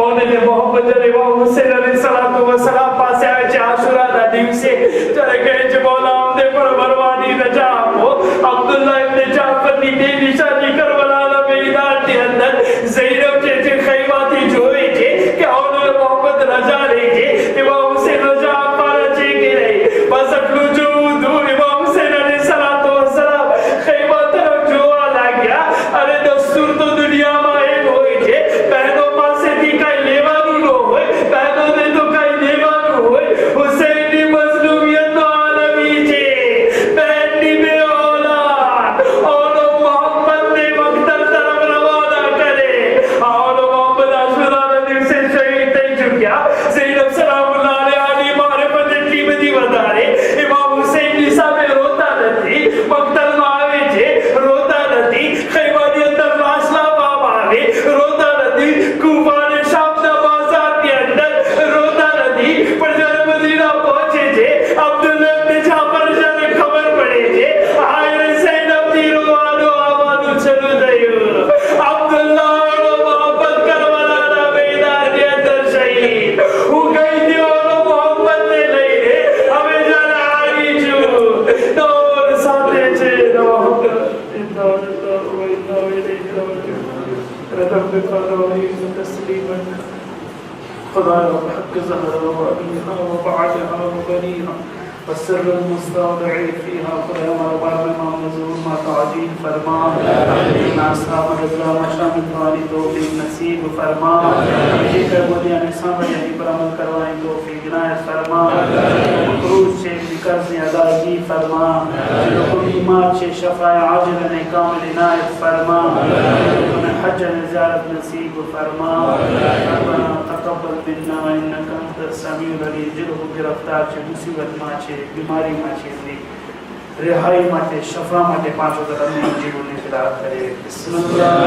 S1: ઓને મોહમ્મદ ઇમામ હુસૈન અલૈહિસ્સલાતુ વસલામ પાસે આવે છે આશુરાના દિવસે, ત્યારે કહે છે મૌલા અમને પણ મરવાની રજા આપો. અબ્દુલ્લાહ ઇબ્ન જાફરની બે નિશાની કરબલાના મેદાનની અંદર ઝૈનબ જે ખૈમાથી જોવે છે કે ઓને મોહમ્મદ રજા લે છે, ઇમામ હુસૈન રજા આપવાના છે કે નહીં. બસ એટલું જોવું દૂર ઇમામ હુસૈન અલૈહિસ્સલાતુ વસલામ ખૈમા તરફ જોવા લાગ્યા. અને દસ્તુર તો દુનિયામાં એક હોય છે, બહેનો પાસેથી કઈ લેવાનું ન હોય, બહેનોને તો કઈ લેવાનું હોય. હુસૈનની મઝલુમિયતનો આલમી છે, બહેનની બે ઓલાદ. ઓલો મોહમ્મદને મક્તલ તરફ રવાના કરે. ઓલો મોહમ્મદ આશુરાના દિવસે શહીદ થઈ ચૂક્યા. ઝૈનબ સલામુલ્લાહ અલૈહાની મારિફત એટલી બધી વધારે. ઇમામ હુસૈનની સામે રોતા નથી, મક્તલમાં આવે છે રોતા નથી, ખૈમાની અંદર લાશ લાવવામાં આવે રોતા નથી, કૂફા અને શામના બાઝારની અંદર રોતા નથી. પણ જ્યારે મદીના પહોંચે છે અબ્દુલ્લાહ ઇબ્ન જાફર જ્યારે ખબર પડે છે હાય રે ઝૈનબથી રોવાનું આવવાનું શરૂ થયું. અબ્દુલ્લાહનો મોહબ્બત કરબલાના મેદાનની અંદર શહીદ. હું ગઈ હતી ઓલો મોહમ્મદને લઈને, હવે જ્યારે આવી છું દોર સાથે છે خدا بحق زهرا وأبيها وبعدها وبنيها والسر المستودع فيها خدا وبعد ما نزول ما تعجيل فرما. إن أصحاب الرضا مشام الطالي توفيق نصيب فرما. ذكر مديان إسلام يعني برامل كروائن توفيق عناية فرما. مقروض سے قرض ادائیگی فرما. لكم ایمان سے شفاء عاجل کامل عنایت فرما. حج زیارت نصیب فرما. ربنا تقبل منا انك انت السميع العليم. جو گرفتار છે મુસીબતમાં છે, બીમારીમાં છે, રિહાઈ માટે, શફા માટે 5 વખત અમને જીવનની ફિરાત કરે. બિસ્મિલ્લાહ.